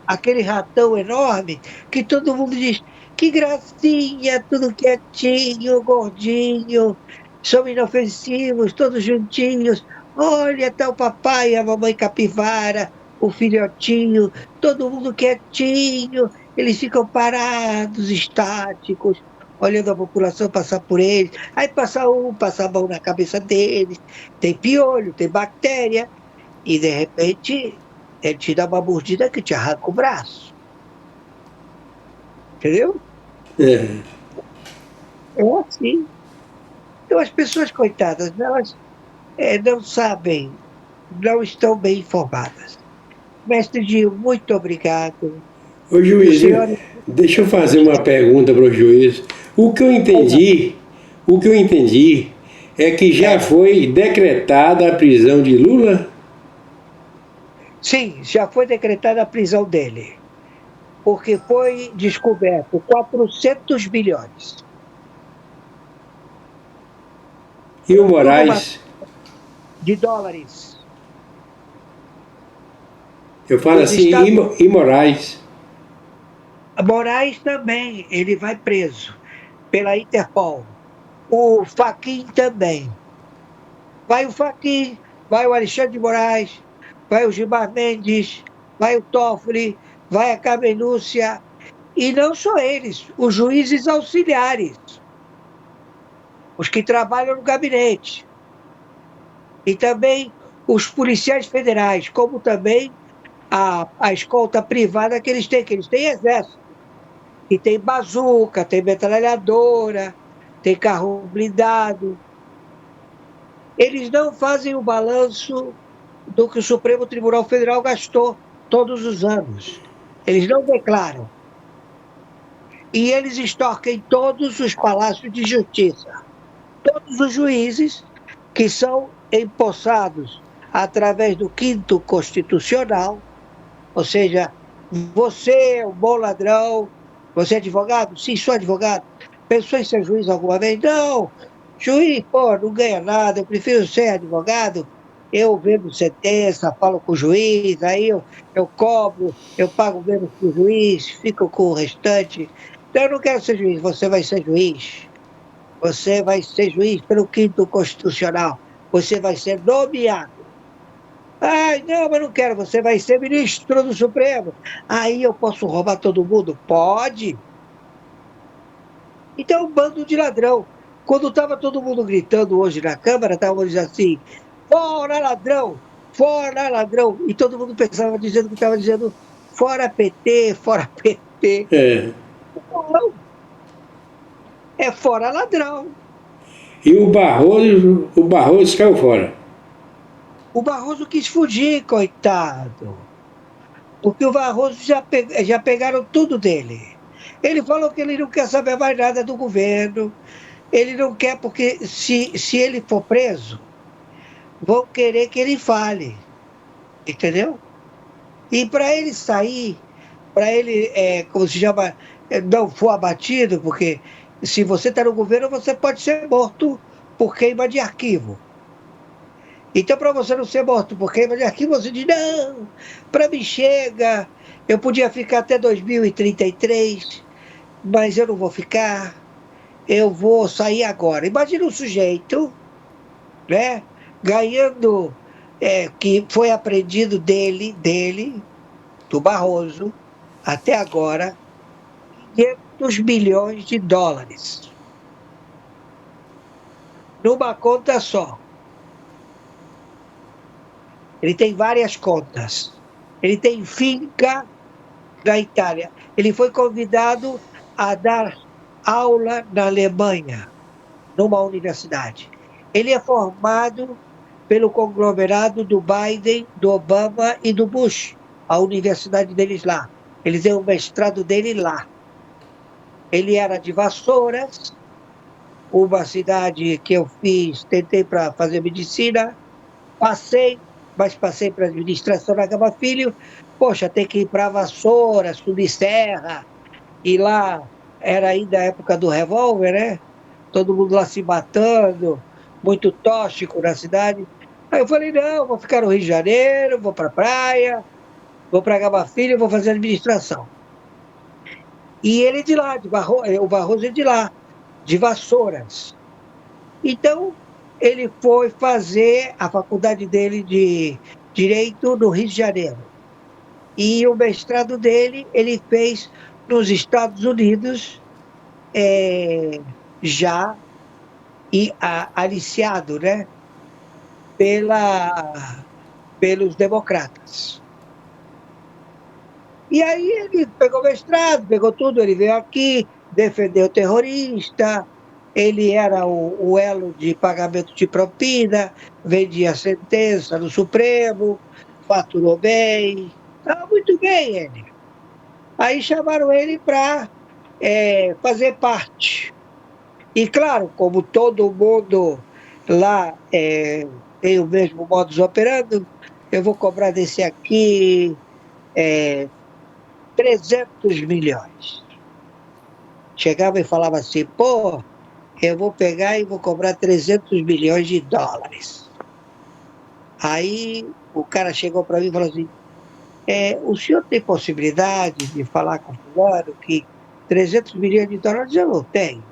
Aquele ratão enorme que todo mundo diz, que gracinha, tudo quietinho, gordinho, são inofensivos, todos juntinhos. Olha, tá o papai, a mamãe capivara, o filhotinho, todo mundo quietinho. Eles ficam parados, estáticos, olhando a população passar por eles. Aí passa a mão na cabeça deles. Tem piolho, tem bactéria. E de repente ele te dá uma mordida que te arranca o braço, entendeu? é. É assim. Então as pessoas, coitadas, elas não sabem, não estão bem informadas. Mestre Gil, muito obrigado. Ô O juiz, senhor. deixa eu fazer uma pergunta para o juiz. O que eu entendi, o que eu entendi é que já É, foi decretada a prisão de Lula? sim, já foi decretada a prisão dele, porque foi descoberto 400 bilhões. E o Tudo uma, Moraes? de dólares. Eu falo Os assim, Estados e Moraes? Moraes também, ele vai preso pela Interpol. O Fachin também. Vai o Fachin, vai o Alexandre de Moraes, vai o Gilmar Mendes, vai o Toffoli, vai a Carmen Lúcia, e não só eles, os juízes auxiliares, os que trabalham no gabinete, e também os policiais federais, como também a escolta privada que eles têm exército, e tem bazuca, tem metralhadora, tem carro blindado. Eles não fazem o balanço do que o Supremo Tribunal Federal gastou todos os anos. Eles não declaram. E eles extorquem todos os palácios de justiça. Todos os juízes que são empossados através do quinto constitucional, ou seja, você é um bom ladrão, você é advogado? Sim, sou advogado. Pensou em ser juiz alguma vez? Não. Juiz, pô, não ganha nada, eu prefiro ser advogado. Eu vendo sentença, falo com o juiz, aí eu cobro, eu pago menos para o juiz, fico com o restante. Então, eu não quero ser juiz, você vai ser juiz. Você vai ser juiz pelo quinto constitucional. Você vai ser nomeado. Ai, não, mas não quero, você vai ser ministro do Supremo. Aí eu posso roubar todo mundo? Pode. Então, é um bando de ladrão. Quando estava todo mundo gritando hoje na Câmara, estavam dizendo assim: fora ladrão, fora ladrão. E todo mundo pensava dizendo que estava dizendo fora PT, fora PT. É. Não, é fora ladrão. E o Barroso caiu fora. O Barroso quis fugir, coitado. Porque o Barroso já pegaram tudo dele. Ele falou que ele não quer saber mais nada do governo. Ele não quer, porque se ele for preso, vão querer que ele fale. Entendeu? E para ele sair, para ele, como se chama, não for abatido, porque se você está no governo, você pode ser morto por queima de arquivo. Então, para você não ser morto por queima de arquivo, você diz: não, para mim chega, eu podia ficar até 2033, mas eu não vou ficar, eu vou sair agora. Imagina um sujeito, né, ganhando, que foi aprendido dele, do Barroso, até agora, 500 milhões de dólares, numa conta só. Ele tem várias contas. Ele tem finca na Itália. Ele foi convidado a dar aula na Alemanha, numa universidade. Ele é formado pelo conglomerado do Biden, do Obama e do Bush, a universidade deles lá. Ele tem o mestrado dele lá. Ele era de Vassouras, uma cidade que eu fiz, tentei para fazer medicina, passei, mas passei para administração na Gama Filho. Poxa, tem que ir para Vassouras, subir serra, e lá era ainda a época do revólver, né? Todo mundo lá se matando, muito tóxico na cidade. Aí eu falei, não, vou ficar no Rio de Janeiro, vou para a praia, vou para Gama Filho, vou fazer administração. E ele é de lá, o Barroso é de lá, de Vassouras. Então, ele foi fazer a faculdade dele de Direito no Rio de Janeiro. E o mestrado dele, ele fez nos Estados Unidos, já aliciado, né, pelos democratas. E aí ele pegou mestrado, pegou tudo, ele veio aqui, defendeu o terrorista, ele era o elo de pagamento de propina, vendia sentença no Supremo, faturou bem, estava muito bem ele. Aí chamaram ele para fazer parte. E claro, como todo mundo lá tem o mesmo modus operandi, eu vou cobrar desse aqui 300 milhões. Chegava e falava assim, pô, eu vou pegar e vou cobrar 300 milhões de dólares. Aí o cara chegou para mim e falou assim, o senhor tem possibilidade de falar com o fulano que 300 milhões de dólares eu não tenho,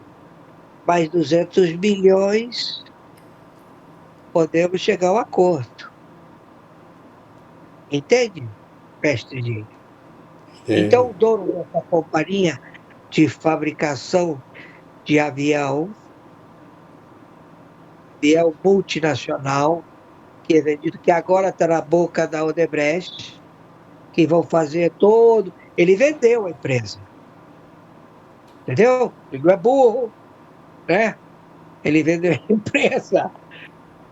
mas 200 milhões podemos chegar a um acordo. Entende, mestre Dinho? Então, o dono dessa companhia de fabricação de avião multinacional, que é vendido, que agora está na boca da Odebrecht, que vão fazer todo. Ele vendeu a empresa. Entendeu? Ele não é burro, né? Ele vendeu a empresa.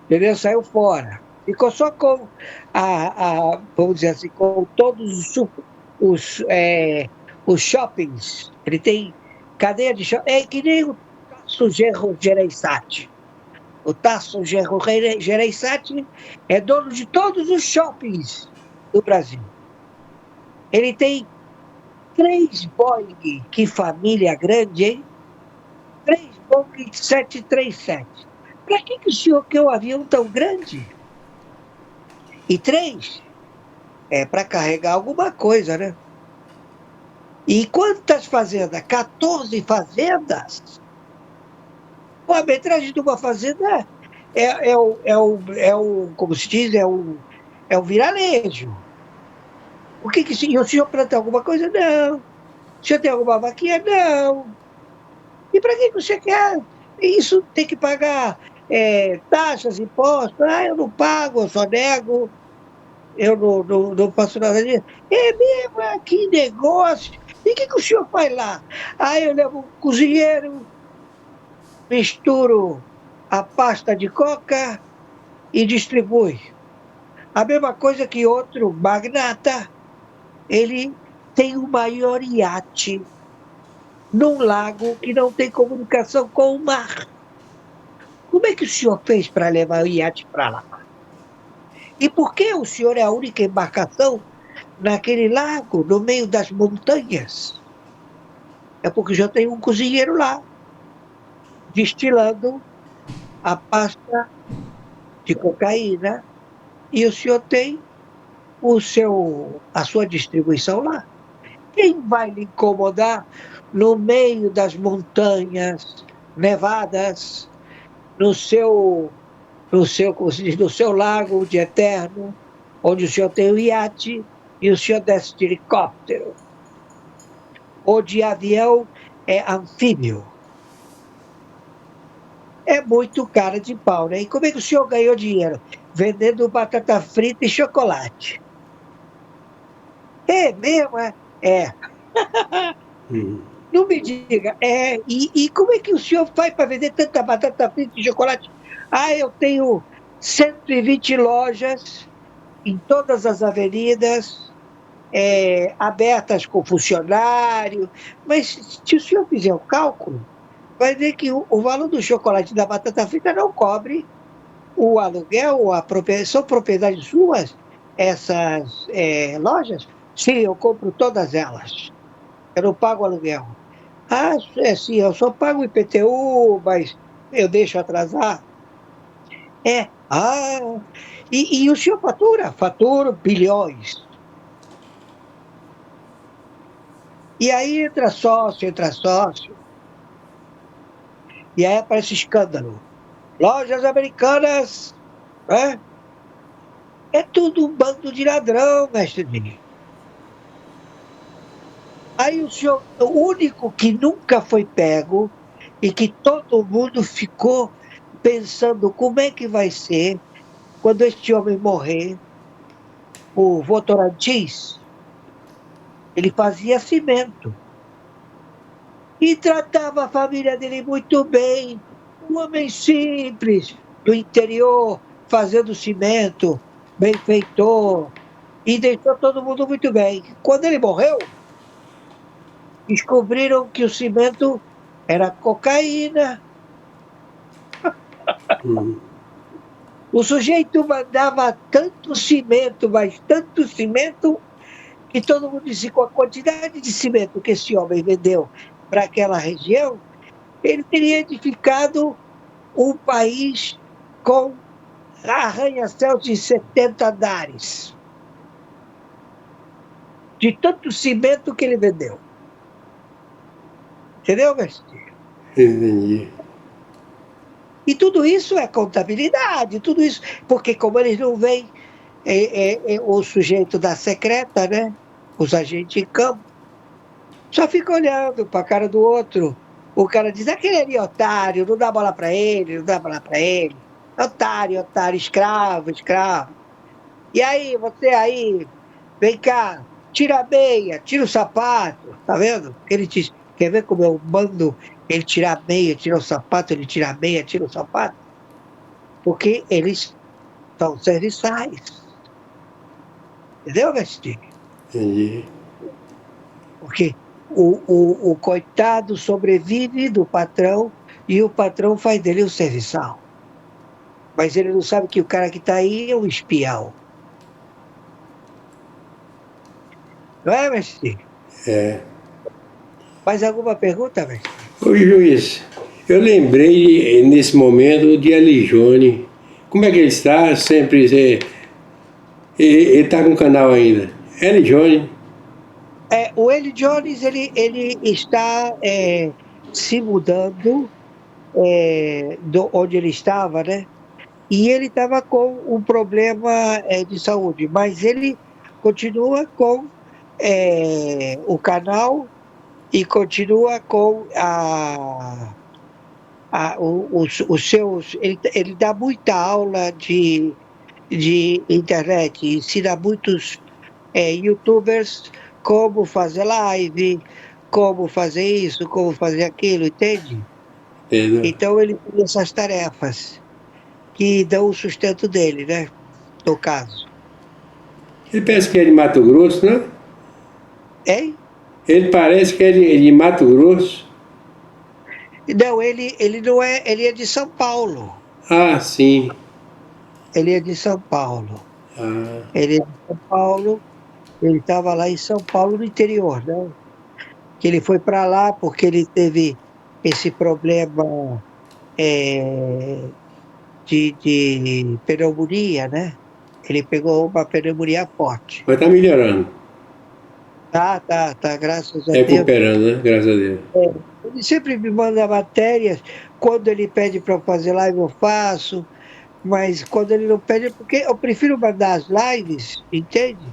Entendeu? Saiu fora. Ficou só com vamos dizer assim, com todos os shoppings. Ele tem cadeia de shopping. É que nem o Tasso Genro Gereissati. O Tasso Genro Gereissati é dono de todos os shoppings do Brasil. Ele tem 3 Boeing, que família grande, hein? 3 Boeing 737. Para que o senhor quer um avião tão grande? E 3 é para carregar alguma coisa, né? E quantas fazendas? 14 fazendas? Pô, a metragem de uma fazenda como se diz, é o vilarejo. E o senhor planta alguma coisa? Não. O senhor tem alguma vaquinha? Não. E para que você quer? Isso tem que pagar taxas, impostos. Ah, eu não pago, eu só nego. Eu não faço nada disso. É mesmo, que negócio. E o que o senhor faz lá? Ah, eu levo um cozinheiro, misturo a pasta de coca e distribui. A mesma coisa que outro magnata, ele tem o maior iate num lago que não tem comunicação com o mar. Como é que o senhor fez para levar o iate para lá? E por que o senhor é a única embarcação naquele lago, no meio das montanhas? É porque já tem um cozinheiro lá, destilando a pasta de cocaína, e o senhor tem a sua distribuição lá. Quem vai lhe incomodar no meio das montanhas nevadas, no seu lago de Eterno, onde o senhor tem o iate e o senhor desce de helicóptero, ou de avião anfíbio? É muito cara de pau, né? E como é que o senhor ganhou dinheiro? Vendendo batata frita e chocolate. É mesmo, É, Hum. não me diga. E como é que o senhor faz para vender tanta batata frita e chocolate? Ah, eu tenho 120 lojas em todas as avenidas, abertas com funcionário. Mas se o senhor fizer o cálculo, vai ver que o valor do chocolate e da batata frita não cobre o aluguel, são propriedades suas, essas lojas? Sim, eu compro todas elas. Eu não pago aluguel. Ah, é sim, eu só pago o IPTU, mas eu deixo atrasar. E o senhor fatura? Faturo bilhões. E aí entra sócio, e aí aparece escândalo. Lojas americanas, né? É tudo um bando de ladrão, mestre Dini. Aí o senhor, o único que nunca foi pego e que todo mundo ficou pensando como é que vai ser quando este homem morrer, o Votorantim, ele fazia cimento e tratava a família dele muito bem. Um homem simples, do interior, fazendo cimento, benfeitor, e deixou todo mundo muito bem. Quando ele morreu, descobriram que o cimento era cocaína. Hum. O sujeito mandava tanto cimento, mas tanto cimento, que todo mundo disse com a quantidade de cimento que esse homem vendeu para aquela região, ele teria edificado um país com arranha-céus de 70 andares, de tanto cimento que ele vendeu. Entendeu, mestre? Entendi. E tudo isso é contabilidade, tudo isso, porque como eles não veem o sujeito da secreta, né? Os agentes em campo, só fica olhando para a cara do outro. O cara diz, aquele ali é otário, não dá bola para ele, não dá bola para ele. Otário, otário, escravo, escravo. E aí, você aí, vem cá, tira a meia, tira o sapato, tá vendo? Ele diz, quer ver como eu mando ele tirar a meia, tirar o sapato, ele tira a meia, tira o sapato? Porque eles são serviçais. Entendeu, Mestre? Entendi. Porque o coitado sobrevive do patrão e o patrão faz dele um serviçal. Mas ele não sabe que o cara que está aí é um espião. Não é, mestre? É. Mais alguma pergunta, mestre? Ô juiz, eu lembrei nesse momento de Alijone. Como é que ele está? Sempre. Ele está com o canal ainda. Alijone. O Eli Jones ele está se mudando onde ele estava, né? E ele estava com um problema de saúde, mas ele continua com o canal e continua com os seus. Ele dá muita aula de internet, ensina muitos YouTubers como fazer live, como fazer isso, como fazer aquilo, entende? Entendeu? Então ele tem essas tarefas que dão o sustento dele, né? No caso. Ele parece que é de Mato Grosso, né? Hein? Ele parece que é de Mato Grosso. Não, ele não é, ele é de São Paulo. Ah, sim. Ele é de São Paulo. Ah, Ele é de São Paulo, ele estava lá em São Paulo, no interior, né? Que ele foi para lá porque ele teve esse problema de pneumonia, né? Ele pegou uma pneumonia forte. mas tá melhorando. Tá, graças a Deus. Recuperando, né? Graças a Deus. Ele sempre me manda matérias, quando ele pede para fazer live eu faço, mas quando ele não pede, porque eu prefiro mandar as lives, entende?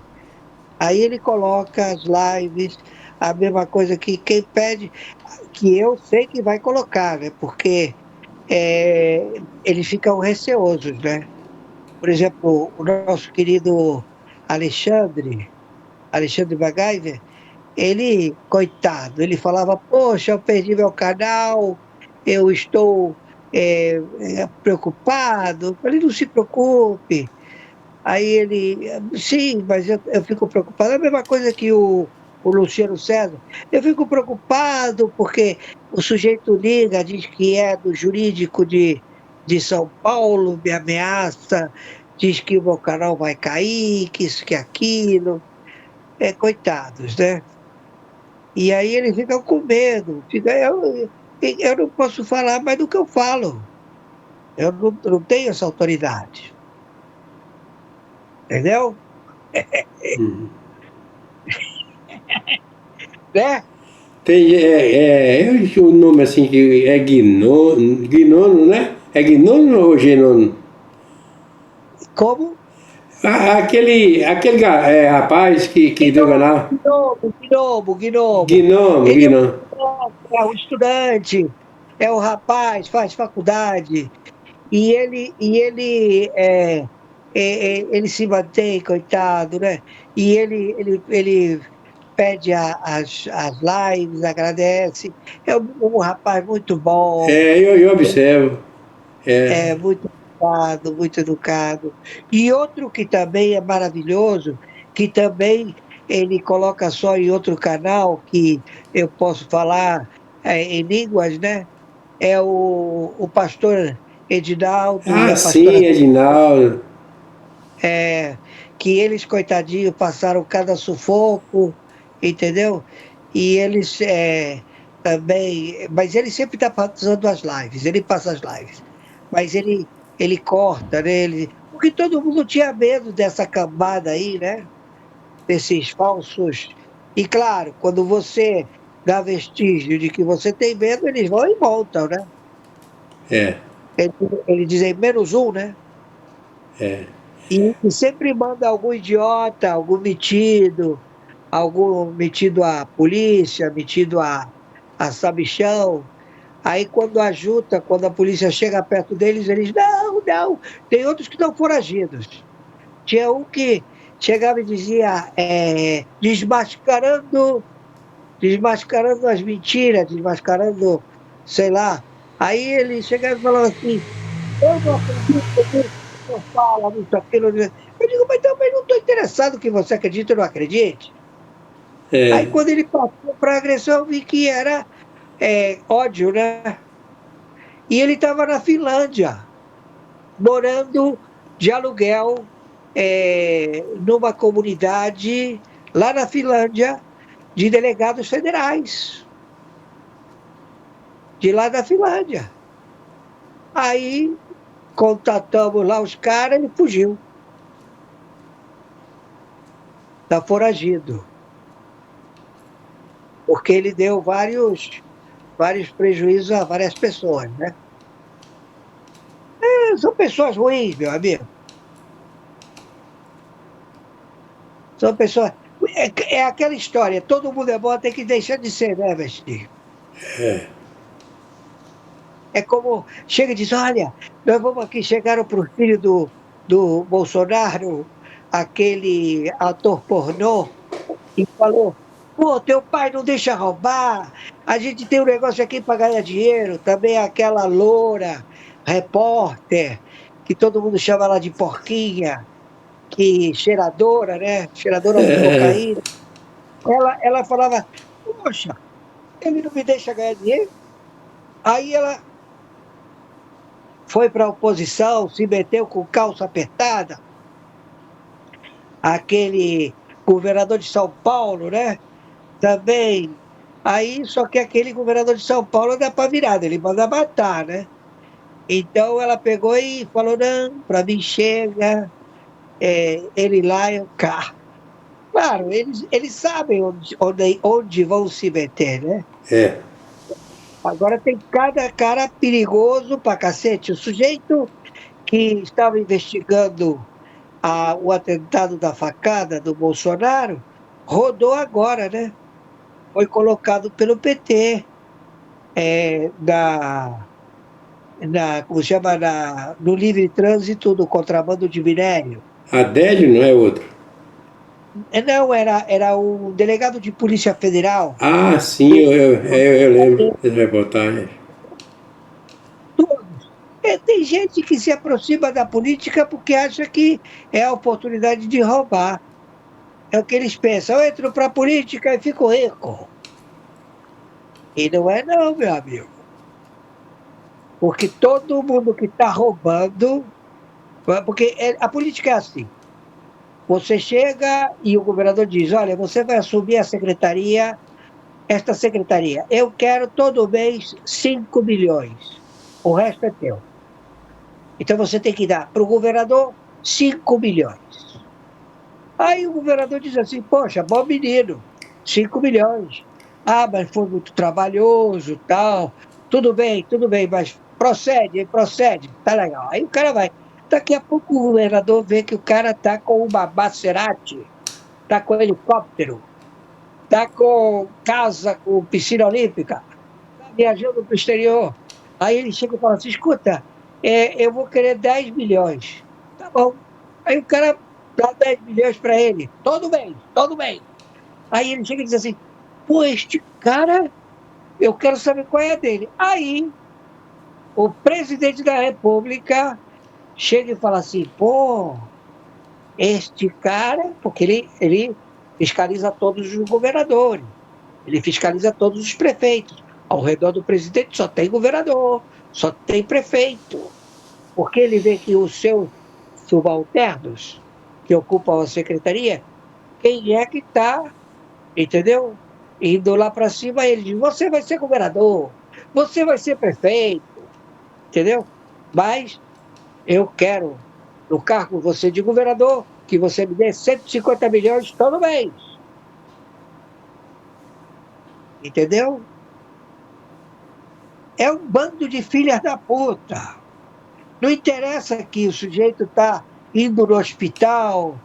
Aí ele coloca as lives, a mesma coisa que quem pede, que eu sei que vai colocar, né? Porque eles ficam receosos, né? Por exemplo, o nosso querido Alexandre MacGyver, ele, coitado, ele falava: "Poxa, eu perdi meu canal, eu estou, preocupado". Eu falei: "Não se preocupe". Aí ele: "Sim, mas eu fico preocupado". É a mesma coisa que o Luciano César: "Eu fico preocupado porque o sujeito liga, diz que é do jurídico de São Paulo, me ameaça, diz que o meu canal vai cair, que isso, que aquilo". É, coitados, né. E aí eles ficam com medo, eu não posso falar mais do que eu falo, eu não tenho essa autoridade, entendeu? Uhum. Né. Tem, eu tinha um nome assim que é Gnono, Gnono, né? É Gnono ou Genono? Como? Rapaz que deu Gnomo, canal. gnomo, gnomo, gnomo. Gnomo, Ele é um Gnomo. estudante, é um estudante, é um rapaz, faz faculdade, ele se mantém, coitado, né, e ele pede as lives, agradece, é um rapaz muito bom, Eu observo. É. é muito educado. E outro que também é maravilhoso, que também ele coloca só em outro canal, que eu posso falar, em línguas, né, é o pastor Edinaldo e Ah, a pastora sim, Edinaldo. é, que eles, coitadinho, passaram cada sufoco, entendeu? E eles, também, mas ele sempre está passando as lives, ele passa as lives, mas ele corta, né, porque todo mundo tinha medo dessa cambada aí, né, desses falsos, e claro, quando você dá vestígio de que você tem medo, eles vão e voltam, né. É, Ele eles dizem: "menos um", né. é. E sempre manda algum idiota, algum metido à polícia, metido a sabichão. Aí quando a polícia chega perto deles, eles: "Não, não". Tem outros que estão foragidos. Tinha um que chegava e dizia, desmascarando as mentiras, desmascarando, sei lá. Aí ele chegava e falava assim: "Eu não acredito nisso que você fala, nisso, aquilo, né". Eu digo: "Mas também não estou interessado que você acredite ou não acredite". Aí É. quando ele passou para agressão, eu vi que era, ódio, né. E ele estava na Finlândia, morando de aluguel, numa comunidade lá na Finlândia, de delegados federais, de lá da Finlândia. Aí contatamos lá os caras, ele fugiu, tá foragido, porque ele deu vários prejuízos a várias pessoas, né. São pessoas ruins, meu amigo, são pessoas é aquela história, todo mundo é bom até que deixa de ser, né, Vesti. É como chega e diz: "Olha, nós vamos aqui", chegaram para o filho do Bolsonaro, aquele ator pornô, e falou: "Pô, teu pai não deixa roubar, a gente tem um negócio aqui para ganhar dinheiro", também aquela loura, repórter, que todo mundo chama ela de porquinha, que cheiradora, né, cheiradora de cocaína, ela falava: "Poxa, ele não me deixa ganhar dinheiro". Aí ela foi para a oposição, se meteu com calça apertada, aquele governador de São Paulo, né, também. Aí só que aquele governador de São Paulo dá pra virada, ele manda matar, né. Então ela pegou e falou: "Não, pra mim chega, ele lá, eu cá". Claro, eles sabem onde vão se meter, né. É. Agora tem cada cara perigoso pra cacete. O sujeito que estava investigando o atentado da facada do Bolsonaro, rodou agora, né, foi colocado pelo PT, como chama, no livre trânsito do contrabando de minério. Adélio não é outro. Não, era o delegado de Polícia Federal. Ah, sim, eu lembro dessa reportagem. Todos. Tem gente que se aproxima da política porque acha que é a oportunidade de roubar. É o que eles pensam. Eu entro para a política e fico rico. E não é não, meu amigo. Porque todo mundo que está roubando. Porque a política é assim. Você chega e o governador diz: olha, você vai assumir a secretaria, esta secretaria. Eu quero todo mês 5 milhões. O resto é teu. Então você tem que dar para o governador 5 milhões. Aí o governador diz assim: poxa, bom menino, 5 milhões. Ah, mas foi muito trabalhoso, tal. Tudo bem, mas procede, tá legal. Aí o cara vai. Daqui a pouco o governador vê que o cara tá com uma Maserati, tá com helicóptero, tá com casa, com piscina olímpica, tá viajando para o exterior. Aí ele chega e fala assim: escuta, eu vou querer 10 milhões. Tá bom. Aí o cara dá 10 milhões para ele, todo mês, todo mês. Aí ele chega e diz assim: pô, este cara, eu quero saber qual é a dele. Aí o presidente da República chega e fala assim: pô, este cara, porque ele fiscaliza todos os governadores, ele fiscaliza todos os prefeitos. Ao redor do presidente só tem governador, só tem prefeito. Porque ele vê que os seus subalternos, que ocupam a secretaria, quem é que está, entendeu? Indo lá para cima, ele diz: você vai ser governador, você vai ser prefeito, entendeu? Mas eu quero, no cargo você de governador, que você me dê 150 milhões todo mês, entendeu? É um bando de filhas da puta. Não interessa que o sujeito está indo no hospital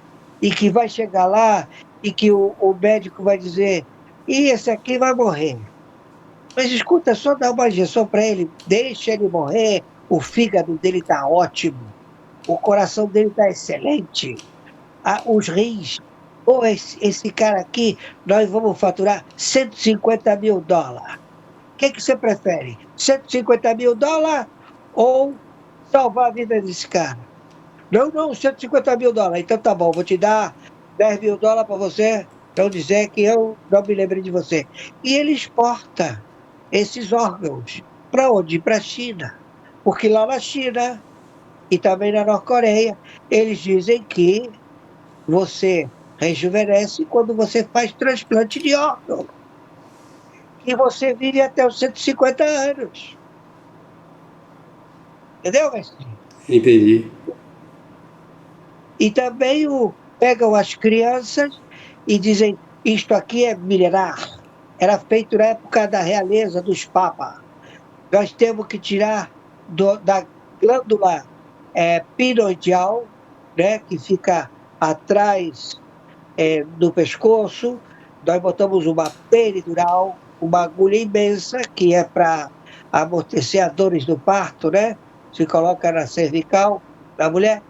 e que vai chegar lá e que o médico vai dizer: e esse aqui vai morrer. Mas escuta, só dá uma injeção para ele, deixa ele morrer, o fígado dele está ótimo, o coração dele está excelente, os rins. Ou esse cara aqui, nós vamos faturar 150 mil dólares. O que você prefere? 150 mil dólares ou salvar a vida desse cara? Não, não, 150 mil dólares. Então tá bom, vou te dar 10 mil dólares para você não dizer que eu não me lembrei de você. E ele exporta esses órgãos. Para onde? Para a China. Porque lá na China e também na Norte-Coreia, eles dizem que você rejuvenesce quando você faz transplante de órgão. E você vive até os 150 anos. Entendeu, mestre? Entendi. E também pegam as crianças e dizem: isto aqui é milenar. Era feito na época da realeza dos papas. Nós temos que tirar da glândula pineoidial, né, que fica atrás do pescoço. Nós botamos uma peridural, uma agulha imensa, que é para amortecer as dores do parto, né? Se coloca na cervical da mulher,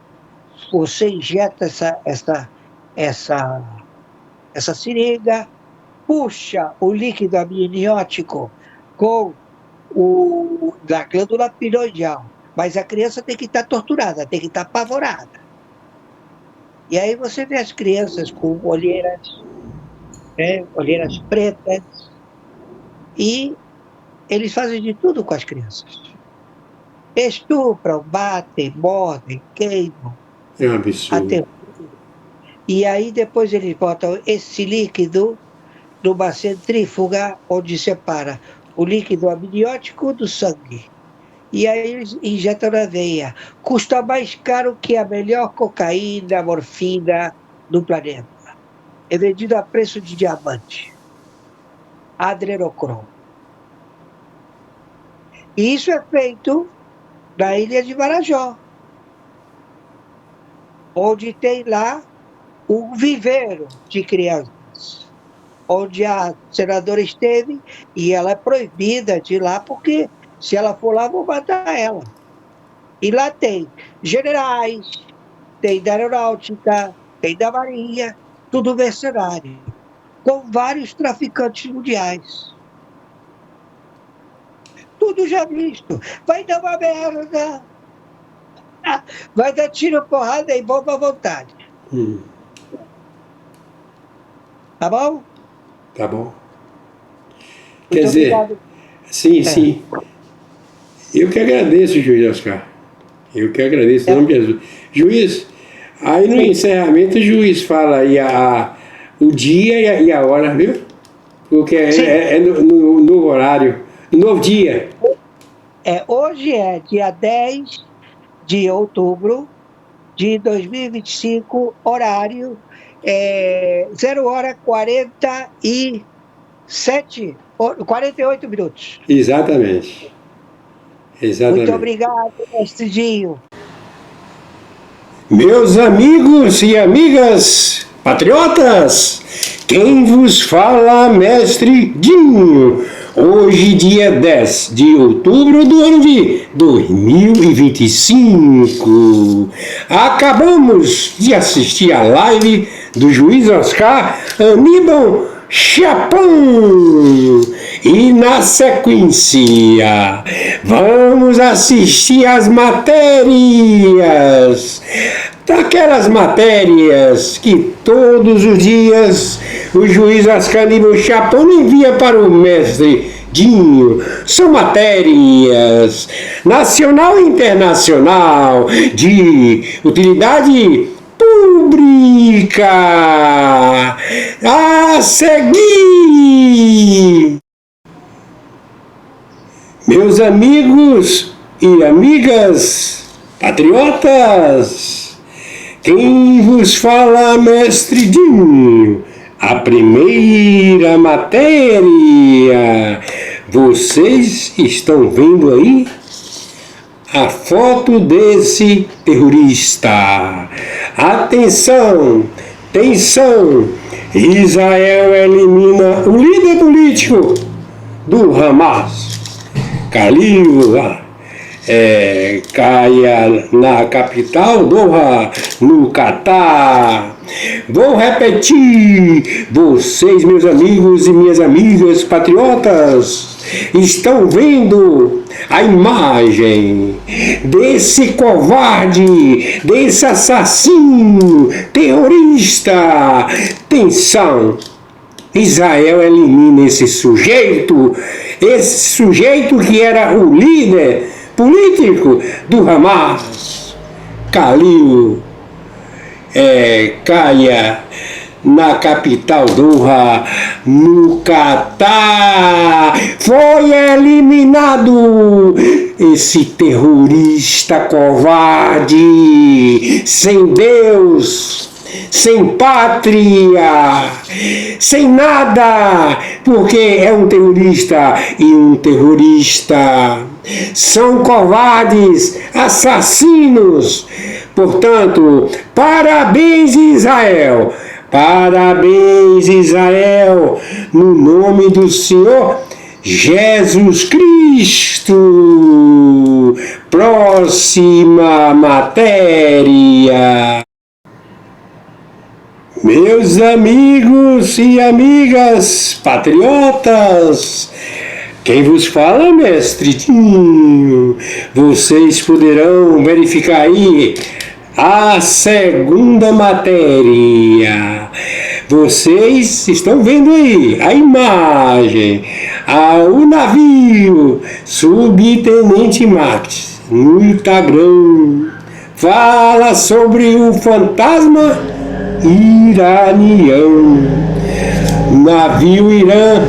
você injeta essa, essa seringa, puxa o líquido amniótico com da glândula pineoidial, mas a criança tem que estar torturada, tem que estar apavorada. E aí você vê as crianças com olheiras, né, olheiras pretas, e eles fazem de tudo com as crianças. Estupram, batem, mordem, queimam, É um absurdo. até. E aí depois eles botam esse líquido numa centrífuga onde separa o líquido amniótico do sangue. E aí eles injetam na veia. Custa mais caro que a melhor cocaína, morfina do planeta. É vendido a preço de diamante. Adrenocrom. E isso é feito na ilha de Marajó, onde tem lá um viveiro de crianças, onde a senadora esteve e ela é proibida de ir lá, porque se ela for lá, vão matar ela. E lá tem generais, tem da aeronáutica, tem da marinha, tudo mercenário, com vários traficantes mundiais. Tudo já visto. Vai dar uma merda. Vai dar tiro, porrada e bomba à vontade. Tá bom? Tá bom. Muito Quer dizer, obrigado. sim, sim. Eu que agradeço, juiz Oscar. Eu que agradeço, em nome de Jesus. Juiz, aí no encerramento o juiz fala aí o dia e a hora, viu? Porque é no novo horário, no novo dia. Hoje é dia 10 de outubro de 2025, horário 0h48 minutos. Exatamente. Muito obrigado, mestre Dinho. Meus amigos e amigas patriotas, quem vos fala, mestre Dinho. Hoje, dia 10 de outubro do ano de 2025. Acabamos de assistir a live do juiz Oscar Aníbal Chapão. E na sequência, vamos assistir às matérias. Daquelas matérias que todos os dias o juiz Oscar Aníbal Chapão envia para o mestre Dinho. São matérias nacional e internacional de utilidade pública. A seguir, meus amigos e amigas patriotas, quem vos fala, mestre Dinho. A primeira matéria. Vocês estão vendo aí a foto desse terrorista. Atenção, tensão. Israel elimina o líder político do Hamas. Khalil caia na capital Doha, no Catar. Vou repetir, vocês, meus amigos e minhas amigas patriotas, estão vendo a imagem desse covarde, desse assassino, terrorista. Atenção! Israel elimina esse sujeito que era o líder político do Hamas. Khalil caia na capital Doha, no Catar. Foi eliminado esse terrorista covarde, sem Deus, sem pátria, sem nada, porque é um terrorista, e um terrorista são covardes, assassinos. Portanto, parabéns, Israel! Parabéns, Israel! No nome do Senhor Jesus Cristo! Próxima matéria. Meus amigos e amigas patriotas, quem vos fala, mestre Dinho. Vocês poderão verificar aí a segunda matéria. Vocês estão vendo aí a imagem. O navio Subtenente Max no Instagram fala sobre o fantasma iraniano. O navio Irã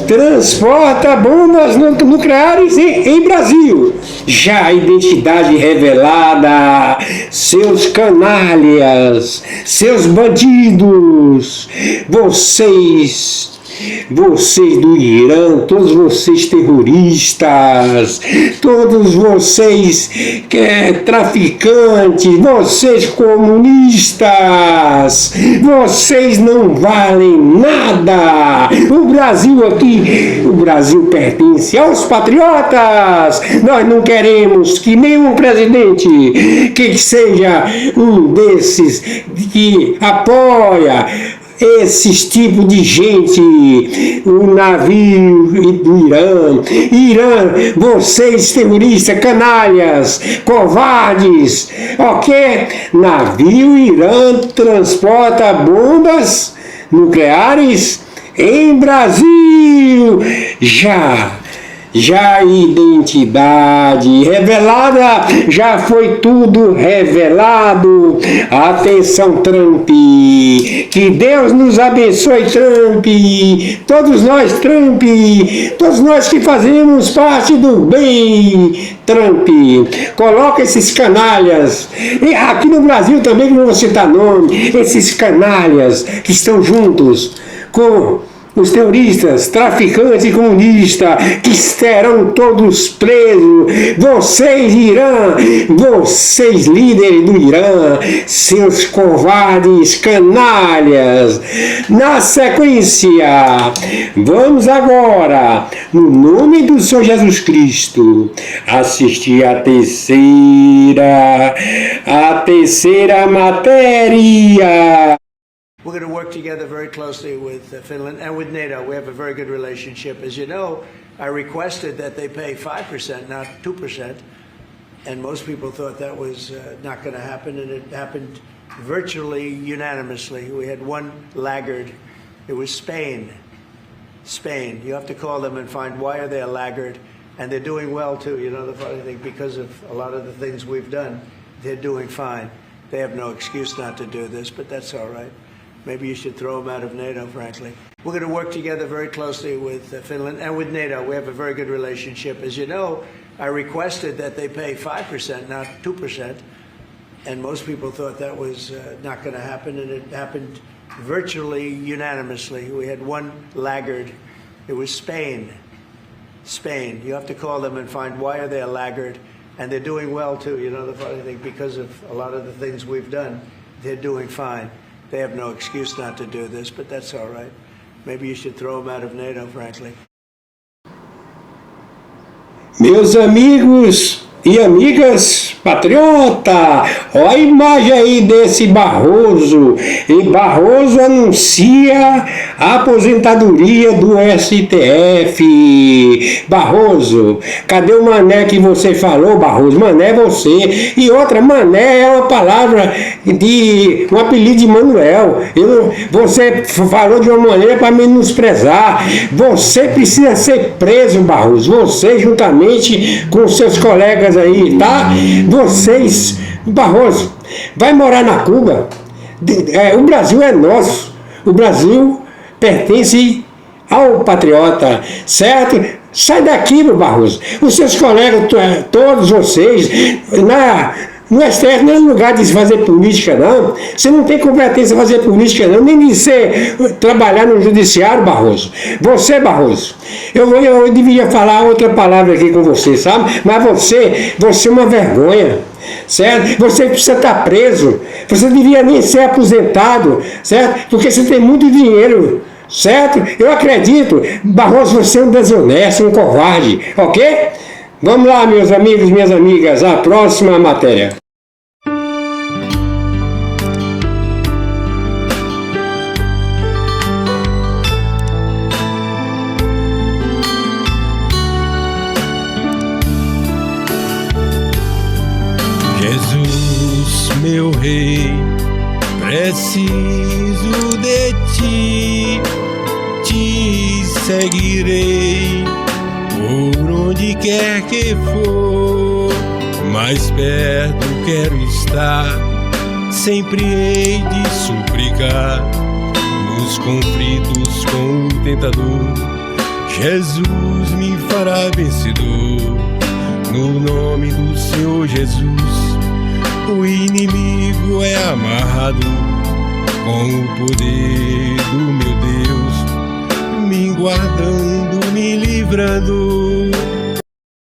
transporta bombas nucleares em Brasil. Já a identidade revelada, seus canalhas, seus bandidos, vocês do Irã, todos vocês terroristas, todos vocês traficantes, vocês comunistas, vocês não valem nada. O Brasil aqui, o Brasil pertence aos patriotas. Nós não queremos que nenhum presidente que seja um desses que apoia esses tipos de gente, o navio do Irã. Irã, vocês terroristas, canalhas, covardes, ok? Navio Irã transporta bombas nucleares em Brasil. Já a identidade revelada, já foi tudo revelado. Atenção, Trump, que Deus nos abençoe, Trump, todos nós, Trump, todos nós que fazemos parte do bem, Trump. Coloca esses canalhas, e aqui no Brasil também, que não vou citar nome, esses canalhas que estão juntos com os terroristas, traficantes e comunistas, que serão todos presos. Vocês, Irã, vocês, líderes do Irã, seus covardes, canalhas. Na sequência, vamos agora, no nome do Senhor Jesus Cristo, assistir a terceira matéria. We're going to work together very closely with Finland and with NATO. We have a very good relationship. As you know, I requested that they pay 5%, not 2%, and most people thought that was not going to happen, and it happened virtually unanimously. We had one laggard. It was Spain. Spain. You have to call them and find why are they a laggard, and they're doing well too. You know, the funny thing, because of a lot of the things we've done, they're doing fine. They have no excuse not to do this, but that's all right. Maybe you should throw them out of NATO, frankly. We're going to work together very closely with Finland and with NATO. We have a very good relationship. As you know, I requested that they pay 5%, not 2%, and most people thought that was not going to happen, and it happened virtually unanimously. We had one laggard. It was Spain. Spain. You have to call them and find why are they a laggard, and they're doing well too. You know, the funny thing, because of a lot of the things we've done, they're doing fine. They have no excuse not to do this, but that's all right. Maybe you should throw them out of NATO, frankly. Meus amigos e amigas patriota, olha a imagem aí desse Barroso. E Barroso anuncia a aposentadoria do STF. Barroso, cadê o mané que você falou, Barroso? Mané é você. E outra, mané é uma palavra de um apelido de Manuel. Você falou de uma maneira para menosprezar. Você precisa ser preso, Barroso. Você, juntamente com seus colegas aí, tá? Vocês, Barroso, vai morar na Cuba. O Brasil é nosso. O Brasil pertence ao patriota, certo? Sai daqui, meu Barroso. Os seus colegas, todos vocês, no STF não é lugar de se fazer política, não. Você não tem competência para fazer política, não, nem de trabalhar no judiciário, Barroso. Você, Barroso, eu deveria falar outra palavra aqui com você, sabe? Mas você é uma vergonha, certo? Você precisa estar preso. Você devia nem ser aposentado, certo? Porque você tem muito dinheiro, certo? Eu acredito. Barroso, você é um desonesto, um covarde, ok? Vamos lá, meus amigos, minhas amigas, a próxima matéria. Jesus, meu rei, preciso de ti, te seguirei por onde quer que for, mais perto quero estar, sempre hei de suplicar, nos conflitos com o tentador, Jesus me fará vencedor, no nome do Senhor Jesus, o inimigo é amarrado, com o poder do meu Deus, me guardando, me livrando.